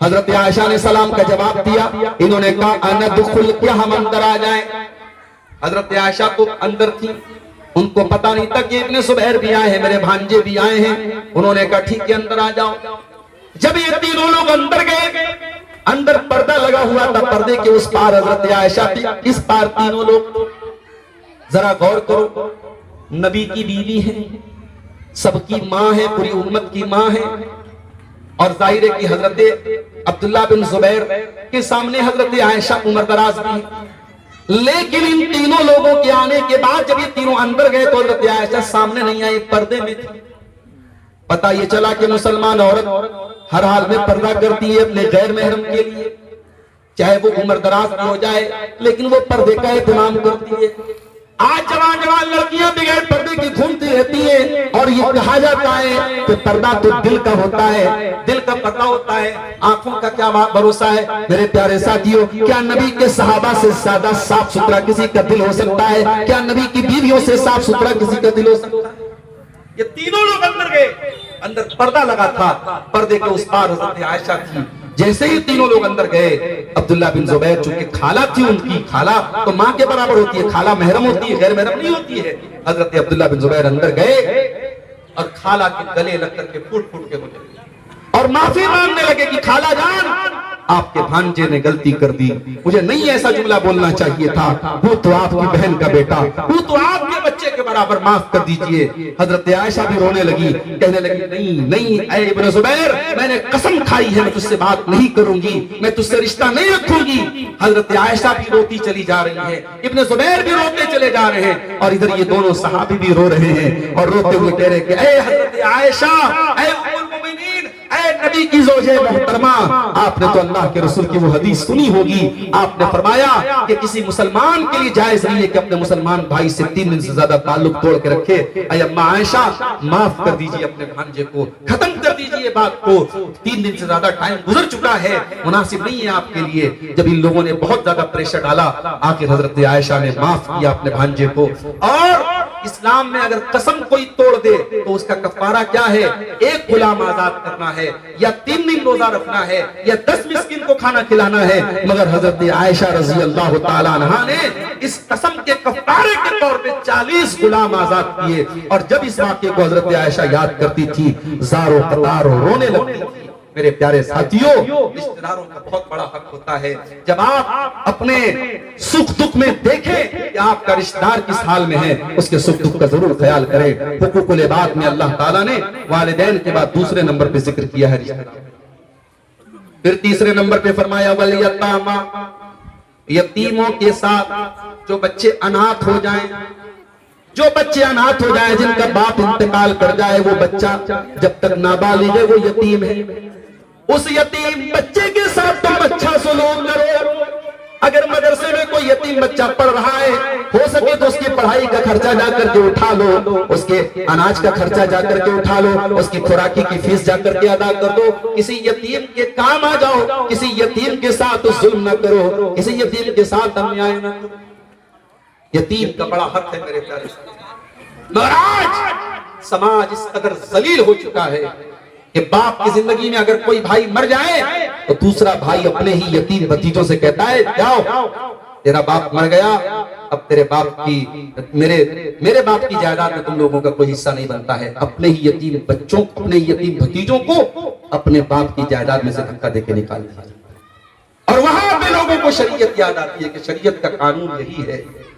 हजरत आयशा ने सलाम का जवाब दिया। इन्होंने कहा अनदखुल, क्या हम अंदर आ जाएं? हजरत आयशा तो अंदर थी, उनको पता नहीं था कि इब्न जुबैर भी आए हैं, मेरे भांजे भी आए हैं। उन्होंने कहा ठीक है अंदर आ जाओ। जब ये तीनों लोग अंदर गए, अंदर पर्दा लगा हुआ था, पर्दे के उस पार हजरत आयशा थी, इस पार तीनों लोग। जरा गौर करो, नबी की बीवी है, सबकी मां है, पूरी उम्मत की मां है, और जाहिर है कि हजरत अब्दुल्ला बिन जुबैर के सामने हजरत आयशा उम्र दराज भी है। लेकिन इन तीनों लोगों के आने के बाद जब ये तीनों अंदर गए तो हजरत आयशा सामने नहीं आई, पर्दे में थी। पता ये चला कि मुसलमान औरत हर हाल में पर्दा करती है अपने गैर महरम के लिए, चाहे वो उम्र दराज हो जाए, लेकिन वो पर्दे का एहतमाम करती है। आज जवान जवान लड़कियां बगैर पर्दे की घूमती रहती है और ये कहा जाता है कि पर्दा तो दिल का होता है, दिल का पर्दा होता है, आंखों का क्या भरोसा है। मेरे प्यारे साथियों, क्या नबी के सहाबा से ज्यादा साफ सुथरा किसी का दिल हो सकता है? क्या नबी की बीवियों से साफ सुथरा किसी का दिल हो सकता है? ये तीनों लोग अंदर गए, अंदर पर्दा लगा था, पर्दे के उस पार हजरत आयशा थी। जैसे ही तीनों लोग अंदर गए, अब्दुल्ला बिन जुबैर चूंकि खाला थी उनकी, खाला तो मां के बराबर होती है, खाला महरम होती है, गैर महरम नहीं होती है। हजरत अब्दुल्ला बिन जुबैर अंदर गए और खाला के गले लग करके फूट फूट के बोले और माफी मांगने लगे कि खाला जान आपके भांजे ने गलती कर दी, मुझे नहीं ऐसा जुमला बोलना चाहिए था, वो तो आपकी बहन का बेटा, वो तो आपके बच्चे के बराबर, माफ कर दीजिए। हजरत आयशा भी रोने लगी, कहने लगी नहीं नहीं ऐ इब्ने जुबैर, मैंने कसम खाई है मैं तुझसे बात नहीं करूंगी, मैं तुझसे रिश्ता नहीं रखूंगी। हजरत आयशा भी रोती चली जा रही है, इब्ने जुबैर भी रोते चले जा रहे हैं, और इधर ये दोनों सहाबी भी रो रहे हैं और रोते हुए कह रहे हैं कि ऐ हजरत आयशा, ऐ उम्मुल मोमिनीन, ऐ नबी की ज़ौजे मोहतरमा, आपने तो अल्लाह के रसूल की वो हदीस सुनी होगी, आपने फरमाया कि किसी मुसलमान के लिए जायज नहीं है कि अपने मुसलमान भाई से 3 दिन से ज्यादा ताल्लुक तोड़ के रखे। ऐ अम्मा आयशा, माफ कर दीजिए अपने भांजे को, खत्म कर दीजिए बात को, 3 दिन से ज्यादा टाइम गुजर चुका है, मुनासिब नहीं है आपके लिए। जब इन लोगों ने बहुत ज्यादा प्रेशर डाला, आखिर हजरत आयशा ने माफ किया अपने भांजे को। और इस्लाम में अगर कसम कोई तोड़ दे तो उसका कफारा क्या है? एक गुलाम आजाद करना है, या 3 दिन रोजा रखना है, या 10 मिस्किन को खाना खिलाना है। मगर हजरत आयशा रजी अल्लाह तआला अन्हा ने इस कसम के कफारे के तौर पे 40 गुलाम आजाद किए। और जब इस वाक़े को हजरत आयशा याद करती थी, ज़ारो कतारो रोने लगती थी। मेरे प्यारे साथियों, रिश्तेदारों का बहुत बड़ा हक होता है। जब आप अपने सुख दुख में देखें कि आपका रिश्तेदार किस हाल में है, उसके सुख दुख का जरूर ख्याल करें। हुकूकुल इबाद में अल्लाह ताला ने वालिदैन के बाद दूसरे नंबर पे जिक्र किया है रिश्तेदार, फिर तीसरे नंबर पे फरमाया वल यतामा, यतीमों के साथ जो बच्चे अनाथ हो जाएं, जो बच्चे अनाथ हो जाए, जिनका बाप इंतकाल कर जाए, वो बच्चा जब तक नाबालिग है वो यतीम है। उस यतीम बच्चे के साथ तुम अच्छा सलूक करो। अगर मदरसे में कोई यतीम बच्चा पढ़ रहा है, हो सके तो उसकी पढ़ाई का खर्चा जाकर के उठा लो, उसके अनाज का खर्चा जाकर के उठा लो, उसकी खुराकी की फीस जाकर के अदा कर दो। किसी यतीम के काम आ जाओ, किसी यतीम के साथ जुल्म न करो, किसी यतीम के साथ अन्याय न करो। यतीम का बड़ा हक है मेरे प्यारे। मगर आज समाज इस कदर जलील हो चुका है कि बाप की जिंदगी में अगर कोई भाई मर जाए तो दूसरा भाई अपने ही यतीम भतीजों से कहता है जाओ, तेरा बाप मर गया, अब तेरे बाप की मेरे बाप की जायदाद में तुम लोगों का कोई हिस्सा नहीं बनता है। अपने ही यतीम बच्चों, अपने ही यतीम भतीजों को अपने बाप की जायदाद में से धक्का देके निकाल दिया। और वहां पे लोगों को शरीयत याद आती है कि शरीयत का कानून यही है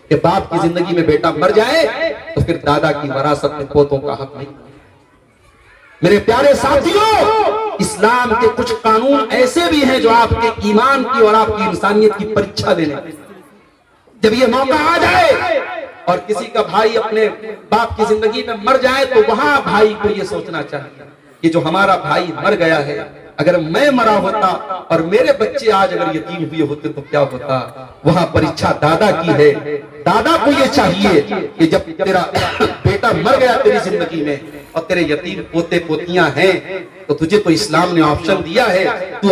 कि बाप की जिंदगी में बेटा मर जाए तो फिर दादा की वरासत में पोतों का हक नहीं। मेरे प्यारे साथियों, इस्लाम के कुछ कानून ऐसे भी हैं जो आपके ईमान की और आपकी इंसानियत की परीक्षा लेने। जब ये मौका आ जाए और किसी का भाई अपने बाप की जिंदगी में मर जाए तो वहां भाई को ये सोचना चाहिए कि जो हमारा भाई मर गया है, अगर मैं मरा होता और मेरे बच्चे आज अगर यतीम हुए होते तो क्या होता। वहां परीक्षा दादा की है। दादा को ये चाहिए कि जब तेरा बेटा मर गया तेरी जिंदगी में और तेरे यतीम पोते पोतियां हैं तो तुझे तो इस्लाम ने ऑप्शन दिया है, तू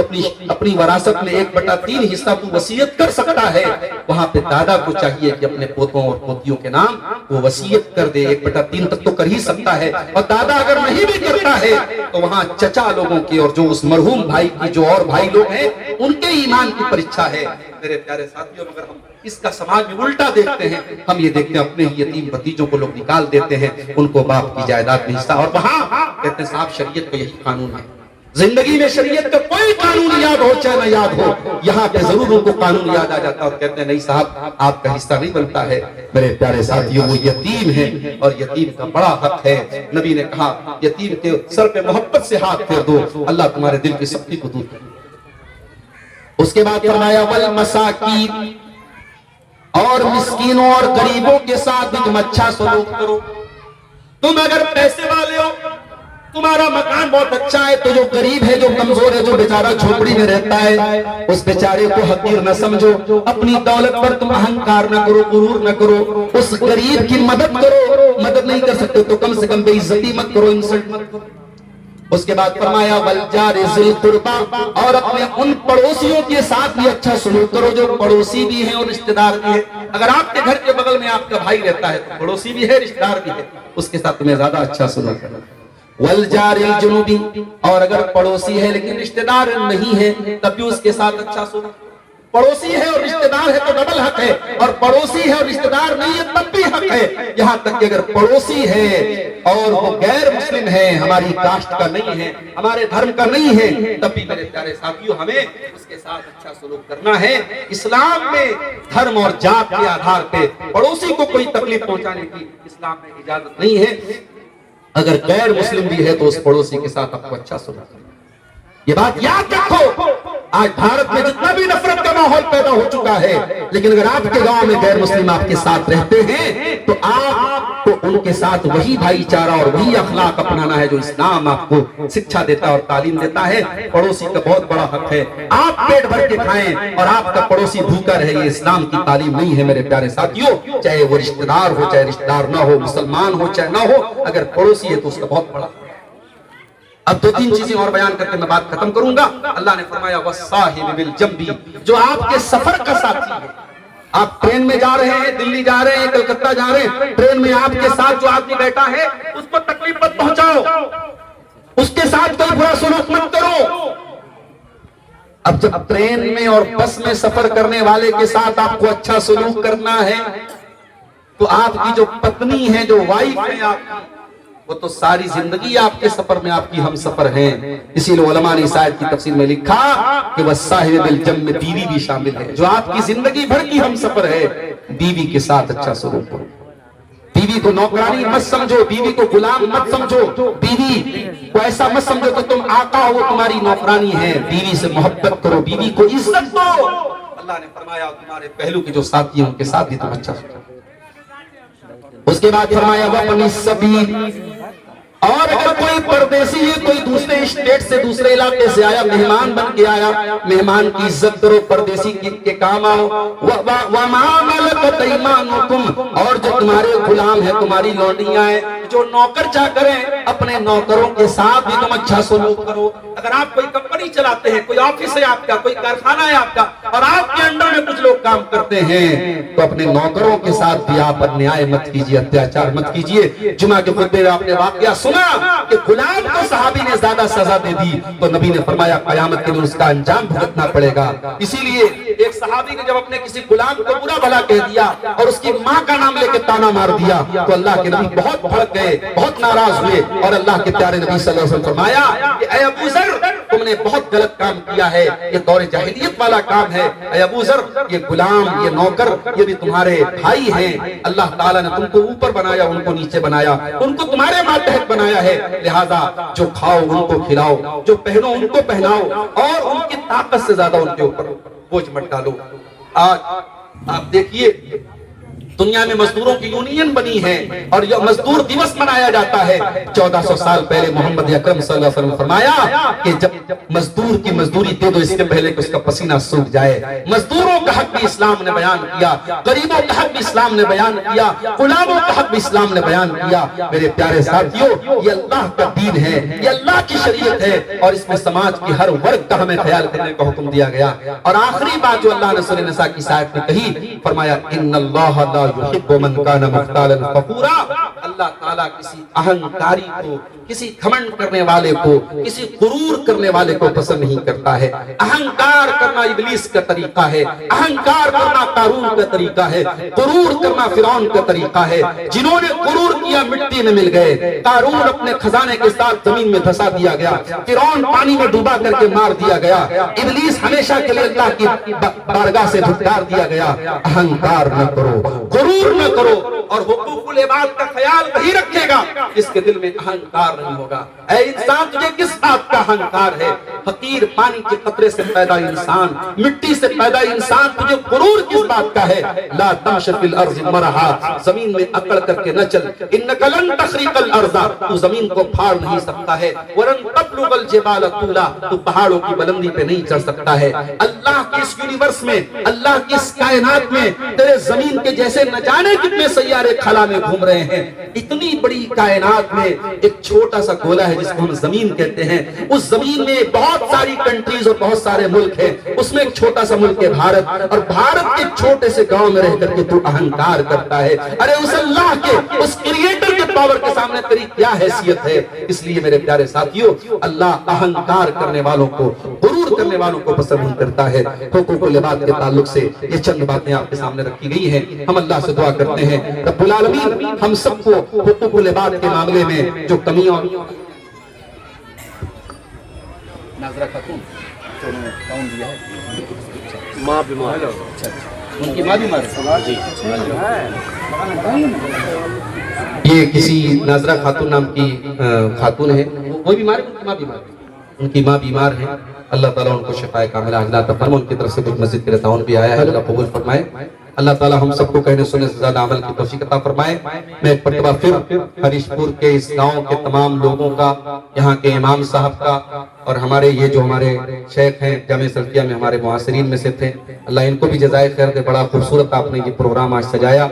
अपनी वरासत में 1/3 हिस्सा तू वसीयत कर सकता है। वहां पे दादा को चाहिए कि अपने पोतों और पोतियों के नाम वो वसीयत कर दे। 1/3 तक तो कर ही सकता है। और दादा अगर नहीं भी करता है तो वहां चचा लोगों की और जो उस मरहूम भाई की जो और भाई लोग हैं उनके ईमान की परीक्षा है। मेरे प्यारे साथियों, मगर हम इसका समाज में उल्टा देखते हैं। हम ये देखते हैं अपने ही यतीम भतीजों को लोग निकाल देते हैं, उनको बाप की जायदाद में हिस्सा। और वहां कहते हैं साहब शरीयत का यही कानून है। जिंदगी में शरीयत का कोई कानून याद हो चाहे न याद हो, यहाँ पे जरूर उनको कानून याद आ जाता है और कहते हैं नहीं साहब आपका हिस्सा नहीं बनता है। मेरे प्यारे साथियों, वो यतीम है और यतीम का बड़ा हक है। नबी ने कहा यतीम के सर पे मोहब्बत से हाथ फेर दो, अल्लाह तुम्हारे दिल की सख्ती को दूर करे। उसके बाद फरमाया वल मसाकीन, और मिस्कीनों और गरीबों के साथ भी तुम अच्छा सलूक करो। तुम अगर पैसे वाले हो, तुम्हारा मकान बहुत अच्छा है, तो जो गरीब है, जो कमजोर है, जो बेचारा झोपड़ी में रहता है, उस बेचारे को हकीर न समझो। अपनी दौलत पर तुम अहंकार न करो, गुरूर न करो। उस गरीब की मदद करो, मदद नहीं कर सकते तो कम से कम बेइज्जती मत करो, इंसल्ट मत करो। उसके बाद फरमाया वल जारि ज़िल कुर्बा, और अपने उन पड़ोसियों के साथ भी अच्छा सलूक करो जो पड़ोसी भी हैं और रिश्तेदार भी हैं। अगर आपके घर के बगल में आपका भाई रहता है तो पड़ोसी भी है, रिश्तेदार भी है, उसके साथ तुम्हें ज्यादा अच्छा सलूक करना। वल जारिल जुनूबी, और अगर पड़ोसी है लेकिन रिश्तेदार नहीं है तब भी उसके साथ अच्छा सलूक। पड़ोसी है और रिश्तेदार है तो डबल हक है, और पड़ोसी है और रिश्तेदार नहीं है तब भी हक है। यहां तक कि अगर पड़ोसी है और वो गैर मुस्लिम है, हमारी कास्ट का नहीं है, हमारे धर्म का नहीं है, तब भी मेरे प्यारे साथियों हमें उसके साथ अच्छा सलूक करना है। इस्लाम में धर्म और जात के आधार पे पड़ोसी को कोई तकलीफ पहुंचाने की इस्लाम में इजाजत नहीं है। अगर गैर मुस्लिम भी है तो उस पड़ोसी के साथ आपको अच्छा सलूक करना। ये बात याद रखो। आज भारत में जितना भी नफरत का माहौल पैदा हो चुका है, लेकिन अगर आपके गांव में गैर मुस्लिम आपके साथ रहते हैं तो आपको उनके साथ वही भाईचारा और वही अखलाक अपनाना है जो इस्लाम आपको शिक्षा देता है और तालीम देता है। पड़ोसी का बहुत बड़ा हक है, आप पेट भर के खाएं और आपका पड़ोसी भूखा रहे, ये इस्लाम की तालीम नहीं है मेरे प्यारे साथियों। चाहे वो रिश्तेदार हो, चाहे रिश्तेदार ना हो, मुसलमान हो चाहे ना हो, अगर पड़ोसी है तो उसका बहुत बड़ा। अब दो तीन चीजें और बयान करके मैं बात खत्म करूंगा। अल्लाह ने फरमाया वस्साहिब बिल जंबी, जो आपके सफर का साथी है। आप ट्रेन में जा रहे हैं, दिल्ली जा रहे हैं, कलकत्ता जा रहे हैं, ट्रेन में आपके साथ जो आदमी बैठा है उसको तकलीफ मत पहुंचाओ, उसके साथ कोई बुरा सलूक मत करो। अब जब ट्रेन में और बस में सफर करने वाले के साथ आपको अच्छा सलूक करना है तो आपकी जो पत्नी है, जो वाइफ है आपकी, वो तो सारी जिंदगी आपके सफर में आपकी हम सफर हैं। इसीलिए उलमा ने इस आयत की तफसीर में लिखा कि वस्साहिब बिल जंब में बीवी भी शामिल है, जो आपकी जिंदगी भर की हम सफर है। बीवी के साथ अच्छा सलूक करो, बीवी को नौकरानी मत समझो, बीवी को गुलाम मत समझो, बीवी को ऐसा मत समझो कि तुम आका हो, वो तुम्हारी नौकरानी है। बीवी से मोहब्बत करो, बीवी को इज्जत दो। अल्लाह ने फरमाया तुम्हारे पहलू के जो साथी हैं उनके साथ भी तुम अच्छा सोचो। उसके बाद फरमाया वअनी सबील, और अगर कोई परदेसी है, कोई दूसरे स्टेट से, दूसरे इलाके से आया, मेहमान बन के आया, मेहमान की इज्जत करो, परदेसी के काम आओ। वमा मलकत अयमानुकुम, और जो तुम्हारे गुलाम है, तुम्हारी लौंडियां हैं, जो नौकर चाकर हैं, अपने नौकरों के साथ भी तुम अच्छा सलूक करो। अगर आप कोई कंपनी चलाते हैं, कोई ऑफिस है आपका, कोई कारखाना है आपका, और आपके अंडर में कुछ लोग काम करते हैं, तो अपने नौकरों के साथ भी आप अन्याय मत कीजिए, अत्याचार मत कीजिए। जुमा के खुतबे में आपने वाकया सुना कि गुलाम को सहाबी ने ज्यादा सजा दे दी, तो नबी ने फरमाया कयामत के दिन उसका अंजाम भुगतना पड़ेगा। इसीलिए एक सहाबी ने जब अपने किसी गुलाम को बुरा भला कह दिया और उसकी माँ का नाम लेकर ताना मार दिया, तो अल्लाह के नबी बहुत भड़क गए, बहुत नाराज हुए, और अल्लाह के प्यारे नबी सल्लल्लाहु अलैहि वसल्लम फरमाया कि ऐ अबू ज़र, तुमने बहुत गलत काम किया है, ये दौर जाहिलियत वाला काम है। ऐ अबू ज़र, ये गुलाम, ये नौकर, ये भी तुम्हारे भाई हैं। अल्लाह ताला ने तुमको ऊपर बनाया, उनको नीचे बनाया, उनको तुम्हारे मातहत बनाया है। लिहाजा जो खाओ उनको खिलाओ, जो पहनो उनको पहनाओ, और उनकी ताकत से ज्यादा उनके ऊपर बोझ मत डालो। आज आप देखिए दुनिया में मजदूरों की यूनियन बनी है और यह मजदूर दिवस मनाया जाता है। 1400 साल पहले मोहम्मद अकरम सल्लल्लाहु अलैहि वसल्लम फरमाया कि जब मजदूर की मजदूरी दे दो इसके पहले कि उसका पसीना सूख जाए। मजदूरों का हक भी इस्लाम ने बयान किया, गरीबों का हक भी इस्लाम ने बयान किया, गुलामों का हक भी इस्लाम ने बयान किया। मेरे प्यारे साथियों, ये अल्लाह का दीन है, ये अल्लाह की शरीयत है, और इसमें समाज की हर वर्ग का हमें ख्याल करने का हुक्म दिया गया। और आखिरी बात जो अल्लाह ने सूरह निसा की आयत में कही, फरमाया इन्नल्लाह ला युहिब्बु मन काना मुख्तालन फखूरा। अल्लाह ताला किसी अहंकारी को, किसी घमंड करने वाले को, किसी गुरूर करने वाले को पसंद नहीं करता है। अहंकार करना इब्लीस का तरीका है, अहंकार करना कारून का तरीका है, गुरूर करना फिरौन का तरीका है। जिन्होंने गुरूर किया मिट्टी में मिल गए, कारून अपने खजाने के साथ जमीन में धंसा दिया गया, फिरौन पानी में डूबा करके मार दिया गया, इब्लीस हमेशा के लिए अल्लाह की बारगाह से धुतकार दिया गया। अहंकार न करो, गुरूर न करो, और हुकूकुल इबाद का ख्याल वही रखेगा जिसके दिल में अहंकार नहीं होगा। ऐ इंसान, तुझे किस बात का अहंकार है? फकीर पानी के कतरे से पैदा इंसान, मिट्टी से पैदा इंसान, तुझे गुरूर किस बात का है? ला तमश फिल अर्ज़ मरहा, जमीन में अकड़ करके न चल। इन्नका लन तखरिकल अर्ज़ा, तू जमीन को फाड़ नहीं सकता है। वरन तबलुगल जिबाल तूला, तू पहाड़ों की बुलंदी पे नहीं चढ़ सकता है। अल्लाह के इस यूनिवर्स में, अल्लाह की इस कायनात में तेरे जमीन के जैसे न जाने कितने सैयारे खला में घूम रहे हैं। इतनी बड़ी कायनात में एक छोटा सा गोला है जिसको हम जमीन कहते हैं। उस जमीन में बहुत सारी कंट्रीज और बहुत सारे मुल्क हैं, उसमें एक छोटा सा मुल्क है भारत, और भारत के छोटे से गांव में रह करके तू अहंकार करता है। अरे उस अल्लाह के, उस क्रिएटर के पावर के सामने तेरी क्या हैसियत है। इसलिए मेरे प्यारे साथियों, अल्लाह अहंकार करने वालों को, गुरूर करने वालों को पसंद नहीं करता है। हुकूकुल इबाद के ताल्लुक से ये चंद बातें आपके सामने रखी गई हैं। हम अल्लाह से दुआ करते हैं रब्बुल आलमीन हम सबको हुकूकुल इबाद के मामले में जो कमियां नाज़रा खातून कौन दिया है, माँ बीमार है, उनकी माँ बीमार है, ये किसी नाज़रा खातून नाम की खातून है, वो बीमार है, उनकी माँ बीमार है, उनकी माँ बीमार है। अल्लाह ताला उनको शिफाए कामिला अता फरमाए। उनकी तरफ से कुछ मस्जिद के ताउन भी आया है, अल्लाह कबूल फरमाए। अल्लाह ताला हम सबको कहने सुनने से ज्यादा अमल की तौफीक अता फरमाए। मैं एक मरतबा फिर हरीशपुर के इस गांव के तमाम लोगों का, यहाँ के इमाम साहब का और हमारे ये जो हमारे शेख हैं जामे सल्फिया में हमारे मुआसिरीन में से थे, अल्लाह इनको भी जज़ाए खैर दे। बड़ा खूबसूरत आपने ये प्रोग्राम आज सजाया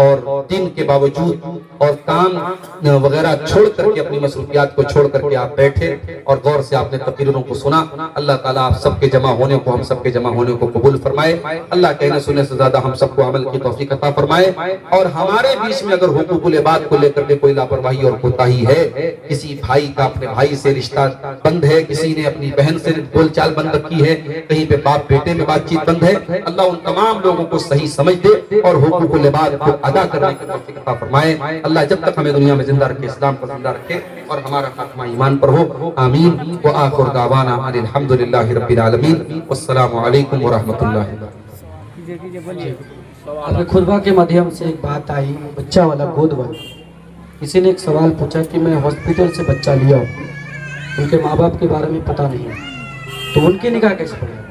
और दिन के बावजूद और काम वगैरह छोड़ करके, अपनी मसरूफियात को छोड़ करके आप बैठे और गौर से आपने तकरीरों को सुना। अल्लाह ताला आप सबके जमा होने को, हम सबके जमा होने को कबूल फरमाए। अल्लाह कहने सुनने से ज्यादा हम सबको अमल की तौफीक अता फरमाए। और हमारे बीच में अगर हुकूकुल इबाद को लेकर के कोई लापरवाही और कोताही है, किसी भाई का अपने भाई से रिश्ता बंद है, किसी ने अपनी बहन से बोलचाल बंद रखी है, कहीं पे बाप बेटे में बातचीत बंद है, अल्लाह उन तमाम लोगों को सही समझ दे और हुकूकुल इबाद को अदा करने की तौफीक अता फरमाए। अल्लाह जब तक हमें दुनिया में जिंदा रखे, इस्लाम पर जिंदा रखे और हमारा खात्मा ईमान पर हो। आमीन व आखिर दावाना अल्हम्दुलिल्लाहि रब्बिल आलमीन। वस्सलामु अलैकुम व रहमतुल्लाहि। अपने खुतबा के माध्यम से एक बात आई, बच्चा वाला गोद वाला। किसी ने एक सवाल पूछा कि मैं हॉस्पिटल से बच्चा लिया हूँ, उनके माँ बाप के बारे में पता नहीं, तो उनकी निकाह कैसे पड़ेगा?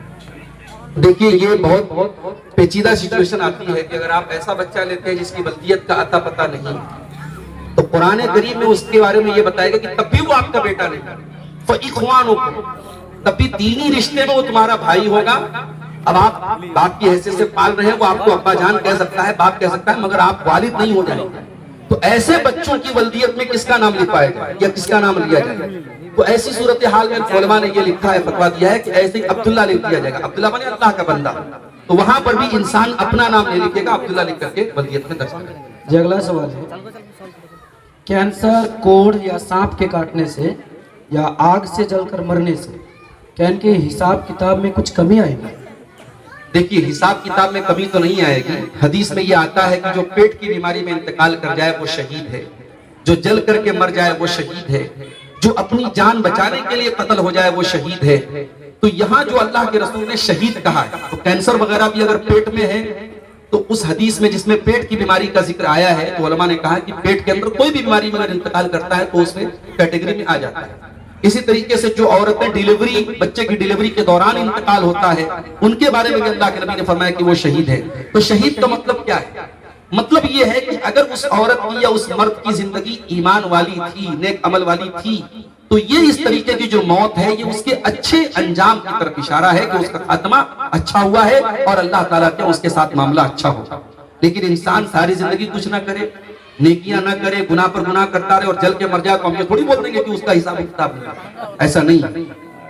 देखिए ये बहुत पेचीदा सिचुएशन आती है कि अगर आप ऐसा बच्चा लेते हैं जिसकी वल्दियत का अता पता नहीं, तो कुरान करीम में उसके बारे में ये बताएगा कि तब भी वो आपका बेटा नहीं, फ़इख़्वानुकुम, तब भी दीनी रिश्ते में वो तुम्हारा भाई होगा। अब आप बाप की हैसियत से पाल रहे हैं, वो आपको अब्बा जान कह सकता है, बाप कह सकता है, मगर आप वालिद नहीं हो जाएंगे। तो ऐसे बच्चों की वल्दियत में किसका नाम लिखवाया जाए या किसका नाम लिया जाए? तो ऐसी सूरत हाल में उलमा ने ये लिखा है, फतवा दिया है कि ऐसे ही अब्दुल्ला लिख दिया जाएगा। अब्दुल्ला माने अल्लाह का बंदा, तो वहां पर भी इंसान अपना नाम नहीं लिखेगा, अब्दुल्ला लिख करके वल्दियत में दर्ज करेगा। जी अगला सवाल है, कैंसर, कोढ़ या सांप के काटने से या आग से जलकर मरने से क्या इनके हिसाब किताब में कुछ कमी आएगी? देखिए हिसाब किताब में कमी तो नहीं आएगी। हदीस में ये आता है कि जो पेट की बीमारी में इंतकाल कर जाए वो शहीद है, जो जल करके मर जाए वो शहीद है, जो अपनी जान बचाने के लिए कत्ल हो जाए वो शहीद है। तो यहाँ जो अल्लाह के रसूल ने शहीद कहा है, तो कैंसर वगैरह भी अगर पेट में है तो उस हदीस में जिसमें पेट की बीमारी का जिक्र आया है, तो उलमा ने कहा कि पेट के अंदर कोई भी बीमारी में अगर इंतकाल करता है तो उसमें कैटेगरी में आ जाता है। इसी तरीके से जो औरतें डिलीवरी, बच्चे की डिलीवरी के दौरान इंतकाल होता है, उनके बारे में भी अल्लाह के नबी ने फरमाया कि वो शहीद है। तो शहीद का मतलब क्या है? मतलब ये है कि अगर उस औरत की या उस मर्द की जिंदगी ईमान वाली थी, नेक अमल वाली थी, तो ये इस तरीके की जो मौत है ये उसके अच्छे अंजाम की तरफ इशारा है कि उसका खात्मा अच्छा हुआ है और अल्लाह ताला के उसके साथ मामला अच्छा होगा। लेकिन इंसान सारी जिंदगी कुछ ना करे, नेकियां ना करे, गुनाह पर गुनाह करता रहे और जल के मर जाए, तो हम ये थोड़ी बोल देंगे कि उसका हिसाब किताब नहीं, ऐसा नहीं।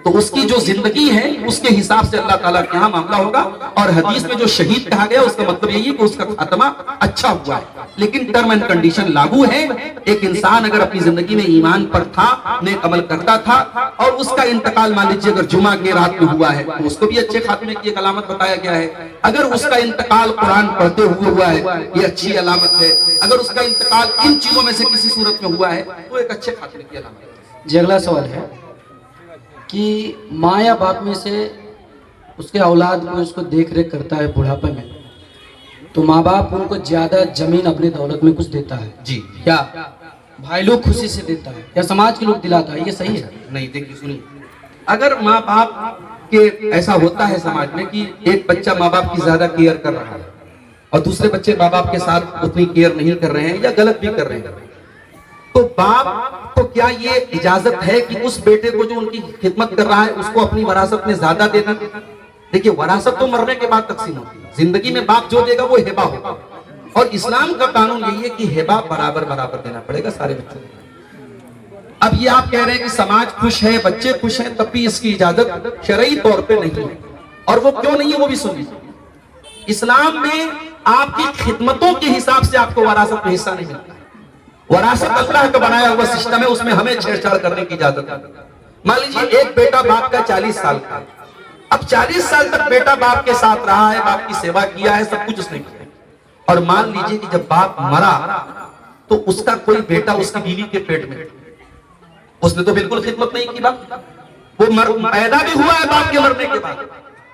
तो उसकी जो जिंदगी है उसके हिसाब से अल्लाह ताला के यहाँ मामला होगा। और हदीस में जो शहीद कहा गया उसका मतलब यही है कि उसका खात्मा अच्छा हुआ है। लेकिन टर्म एंड कंडीशन लागू है। एक इंसान अगर अपनी जिंदगी में ईमान पर था, नेक अमल करता था और उसका इंतकाल मान लीजिए अगर जुमा के रात में हुआ है, तो उसको भी अच्छे खात्मे की एक अलामत बताया गया है। अगर उसका इंतकाल कुरान पढ़ते हुए हुआ है, ये अच्छी अलामत है। अगर उसका इंतकाल इन चीजों में से किसी सूरत में हुआ है तो एक अच्छे खात्मे की अलामत है। जी अगला सवाल है कि माँ या बाप में से उसके औलाद को उसको देख रेख करता है बुढ़ापे में, तो माँ बाप उनको ज्यादा जमीन अपनी दौलत में कुछ देता है जी, क्या भाई लोग खुशी से देता है या समाज के लोग दिलाता है, ये सही है? नहीं, देखिए सुनिए, अगर माँ बाप के ऐसा होता है समाज में कि एक बच्चा माँ बाप की ज्यादा केयर कर रहा है और दूसरे बच्चे माँ बाप के साथ उतनी केयर नहीं कर रहे हैं या गलत भी कर रहे हैं, तो बाप को क्या ये इजाजत है कि उस बेटे को जो उनकी खिदमत कर रहा है उसको अपनी वरासत में ज्यादा देना? देखिए वरासत तो मरने के बाद तकसीम होती है, जिंदगी में बाप जो देगा वो हिबा होगा। और इस्लाम का कानून यही है कि हिबा बराबर बराबर देना पड़ेगा सारे बच्चों को। अब ये आप कह रहे हैं कि समाज खुश है, बच्चे खुश हैं, तब भी इसकी इजाजत शरई तौर पे नहीं है। और वो क्यों नहीं है वो भी सुनिए, इस्लाम में आपकी खिदमतों के हिसाब से आपको वरासत में हिस्सा नहीं मिलता। वरासत अल्लाह का बनाया हुआ सिस्टम है, उसमें हमें छेड़छाड़ करने की इजाजत है। मान लीजिए एक बेटा बाप का 40 साल का, अब 40 साल तक बेटा बाप के साथ रहा है, बाप की सेवा किया है, सब कुछ उसने किया, और मान लीजिए कि जब बाप मरा तो उसका कोई बेटा उसकी बीवी के पेट में, उसने तो बिल्कुल खिदमत नहीं की बाप, वो पैदा भी हुआ है बाप के मरने के बाद,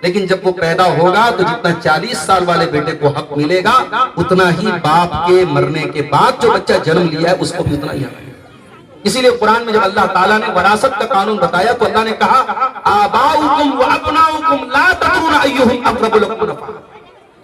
लेकिन जब वो पैदा होगा तो जितना 40 साल वाले बेटे को हक मिलेगा उतना ही बाप के मरने के बाद जो बच्चा जन्म लिया है उसको भी उतना ही हक मिलेगा। इसीलिए कुरान में जब अल्लाह ताला ने वरासत का कानून बताया तो अल्लाह ने कहा आबाउकुम व अबनाउकुम ला तदरूना अय्युहुम अक़रबु लकुम नफ़ा,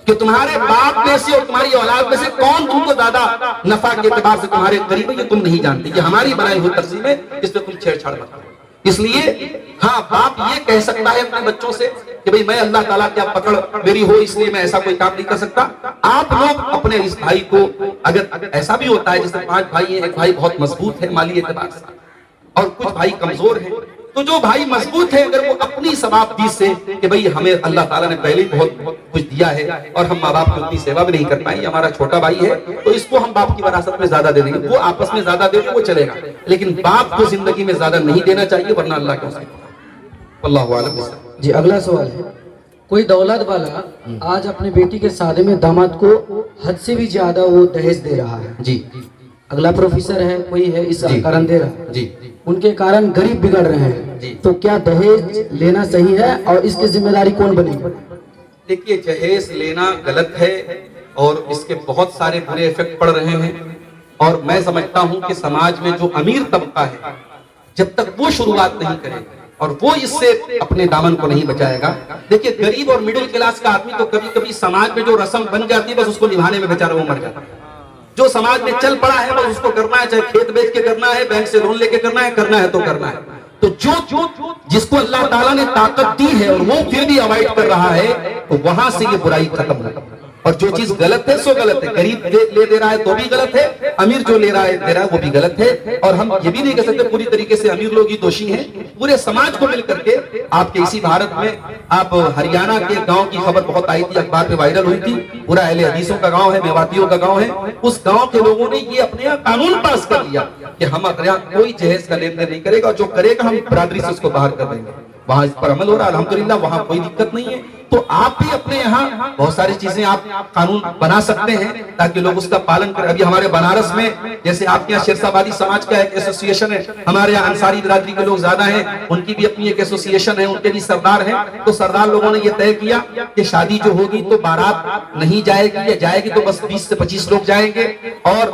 कि तुम्हारे बाप में से और तुम्हारी औलाद में से कौन तुमको ज्यादा नफा के एतबार से तुम्हारे करीब है, ये तुम नहीं जानते, ये हमारी बनाई हुई तर्जीम है, इसमें तुम छेड़छाड़ मत करो। इसलिए हाँ, बाप ये कह सकता है अपने बच्चों से कि भाई मैं अल्लाह ताला क्या पकड़ मेरी हो इसलिए मैं ऐसा कोई काम नहीं कर सकता। आप लोग अपने इस भाई को, अगर ऐसा भी होता है जैसे 5 भाई हैं, एक भाई बहुत मजबूत है माली एतबार से और कुछ भाई कमजोर हैं, तो जो भाई मजबूत है अगर वो अपनी सबाबदी से कि भाई हमें अल्लाह ताला ने पहले ही बहुत कुछ दिया है और हम माँ बाप की उतनी सेवा भी नहीं कर पाएंगे, हमारा छोटा भाई है तो इसको हम बाप की वरासत में ज्यादा दे देंगे, वो आपस में ज्यादा दे वो चलेगा, लेकिन बाप को जिंदगी में ज्यादा नहीं देना चाहिए वरना अल्लाह के उसके। अल्लाहु अलम। जी अगला सवाल है, कोई दौलत वाला आज अपने बेटी के शादी में दामाद को हद से भी ज्यादा वो दहेज दे रहा है जी, अगला प्रोफेसर है कोई है इस कारण दे रहा है जी, उनके कारण गरीब बिगड़ रहे हैं जी, तो क्या दहेज लेना सही है और इसकी जिम्मेदारी कौन बनेगी? देखिए दहेज लेना गलत है और इसके बहुत सारे बुरे इफेक्ट पड़ रहे हैं, और मैं समझता हूं कि समाज में जो अमीर तबका है जब तक वो शुरुआत नहीं करेगा और वो इससे अपने दामन को नहीं बचाएगा, देखिए गरीब और मिडिल क्लास का आदमी तो कभी कभी समाज में जो रस्म बन जाती है बस उसको निभाने में बेचारा वो मर जाता है, जो समाज में चल पड़ा है बस उसको करना है, चाहे खेत बेच के करना है, बैंक से लोन लेके करना है तो करना है। तो जो जिसको अल्लाह ताला ने ताकत दी है और वो फिर भी अवॉइड कर रहा है तो वहां से ये बुराई खत्म होगी, और जो चीज गलत है सो गलत है, गरीब ले दे रहा है तो भी गलत है, अमीर जो ले रहा है दे रहा है वो भी गलत है, और हम ये भी नहीं कह सकते पूरी तरीके से अमीर लोग ही दोषी हैं, पूरे समाज को मिलकर के। आपके इसी भारत में आप हरियाणा के गांव की खबर बहुत आई थी, अखबार में वायरल हुई थी, पूरा अहले हदीसों का गांव है, मेवातियों का गांव है, उस गांव के लोगों ने ये अपने यहाँ कानून पास कर लिया कि हम अपने यहाँ कोई जहेज का लेन देन नहीं करेगा, और जो करेगा हम बरादरी से उसको बाहर कर देंगे। वहां इस पर अमल हो रहा है अल्हम्दुलिल्लाह, वहां कोई दिक्कत नहीं है। तो आप भी अपने यहाँ बहुत सारी चीजें आप कानून बना सकते हैं ताकि लोग उसका पालन करें। अभी हमारे बनारस में जैसे आपके यहाँ शेरशाबादी समाज का एक एसोसिएशन है, हमारे यहाँ अंसारी बिरादरी के लोग ज्यादा हैं, उनकी भी अपनी एक एसोसिएशन है, उनके भी सरदार हैं। तो सरदार लोगों ने यह तय किया कि शादी जो होगी तो बारात नहीं जाएगी, या जाएगी तो बस 20 से 25 लोग जाएंगे, और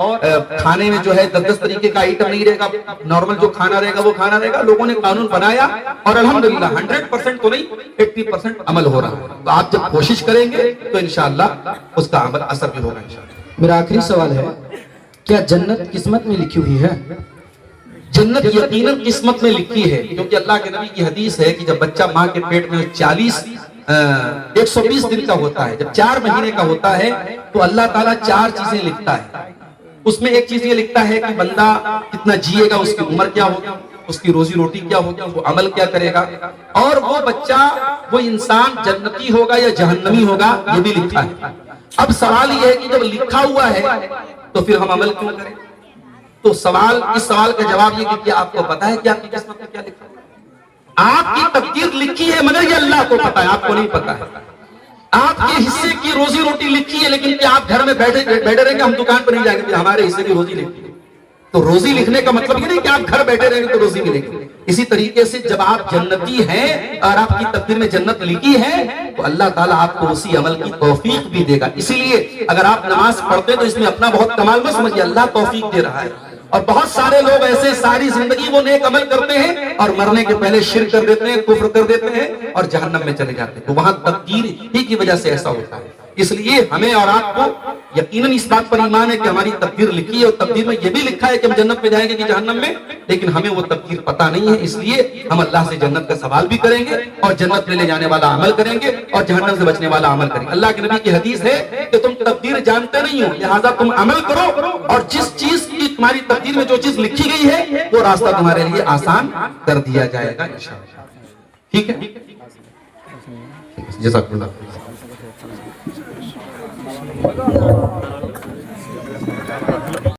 खाने में जो है 10-10 तरीके का आइटम नहीं रहेगा, नॉर्मल जो खाना रहेगा वो खाना रहेगा। लोगों ने कानून बनाया और अल्हम्दुलिल्लाह 100% तो नहीं 80% अमल हो रहा है। तो आप जब कोशिश करेंगे तो इंशाअल्लाह उसका अमल असर भी होगा इंशाअल्लाह। मेरा आखिरी सवाल है, क्या जन्नत किस्मत में लिखी हुई है? जन्नत यकीनन किस्मत में लिखी है, क्योंकि अल्लाह के नबी की हदीस है कि जब बच्चा माँ के पेट में 120 दिन का होता है, जब 4 महीने का होता है तो अल्लाह ताला 4 चीजें लिखता है। उसमें एक चीज ये लिखता है कि बंदा कितना जिएगा, उसकी उम्र क्या होगी, उसकी रोजी रोटी क्या होगी, वो अमल क्या करेगा, और वो बच्चा वो इंसान जन्नती होगा या जहन्नमी होगा, ये भी लिखा है। अब सवाल ये है कि जब लिखा हुआ है तो फिर हम अमल क्यों करें? तो इस सवाल का जवाब ये कि क्या आपको पता है कि आपकी किस्मत में क्या लिखा है? आपकी तकदीर लिखी है मगर ये अल्लाह को पता है, आपको नहीं पता है। आपके हिस्से की रोजी रोटी लिखी है, लेकिन क्या आप घर में बैठे रहेंगे, हम दुकान पर नहीं जाएंगे, हमारे हिस्से की रोजी लिखी है। तो रोजी लिखने का मतलब ये नहीं कि आप घर बैठे रहेंगे तो रोजी मिलेगी। इसी तरीके से जब आप जन्नती हैं और आपकी तकदीर में जन्नत लिखी है तो अल्लाह ताला आपको उसी अमल की तौफीक भी देगा। इसीलिए अगर आप नमाज पढ़ते हैं तो इसमें अपना बहुत कमाल मत समझिए, अल्लाह तौफीक दे रहा है। और बहुत सारे लोग ऐसे सारी जिंदगी वो नेक अमल करते हैं और मरने के पहले शिर्क कर देते हैं, कुफ्र कर देते हैं और जहन्नम में चले जाते हैं। तो वहां तकदीर ही की वजह से ऐसा होता है। इसलिए हमें और आपको यकीनन इस बात पर ईमान है कि हमारी तकदीर लिखी है, और तकदीर में यह भी लिखा है कि हम जन्नत में जाएंगे कि जहन्नम में, लेकिन हमें वो तकदीर पता नहीं है। इसलिए हम अल्लाह से जन्नत का सवाल भी करेंगे और जन्नत में ले जाने वाला अमल करेंगे और जहन्नम से बचने वाला अमल करेंगे। अल्लाह के नबी की हदीस है कि तुम तकदीर जानते नहीं हो, लिहाजा तुम अमल करो, और जिस चीज की तुम्हारी तकदीर में जो चीज लिखी गई है वो रास्ता तुम्हारे लिए आसान कर दिया जाएगा इंशाअल्लाह। ठीक है, जज़ाकल्लाह।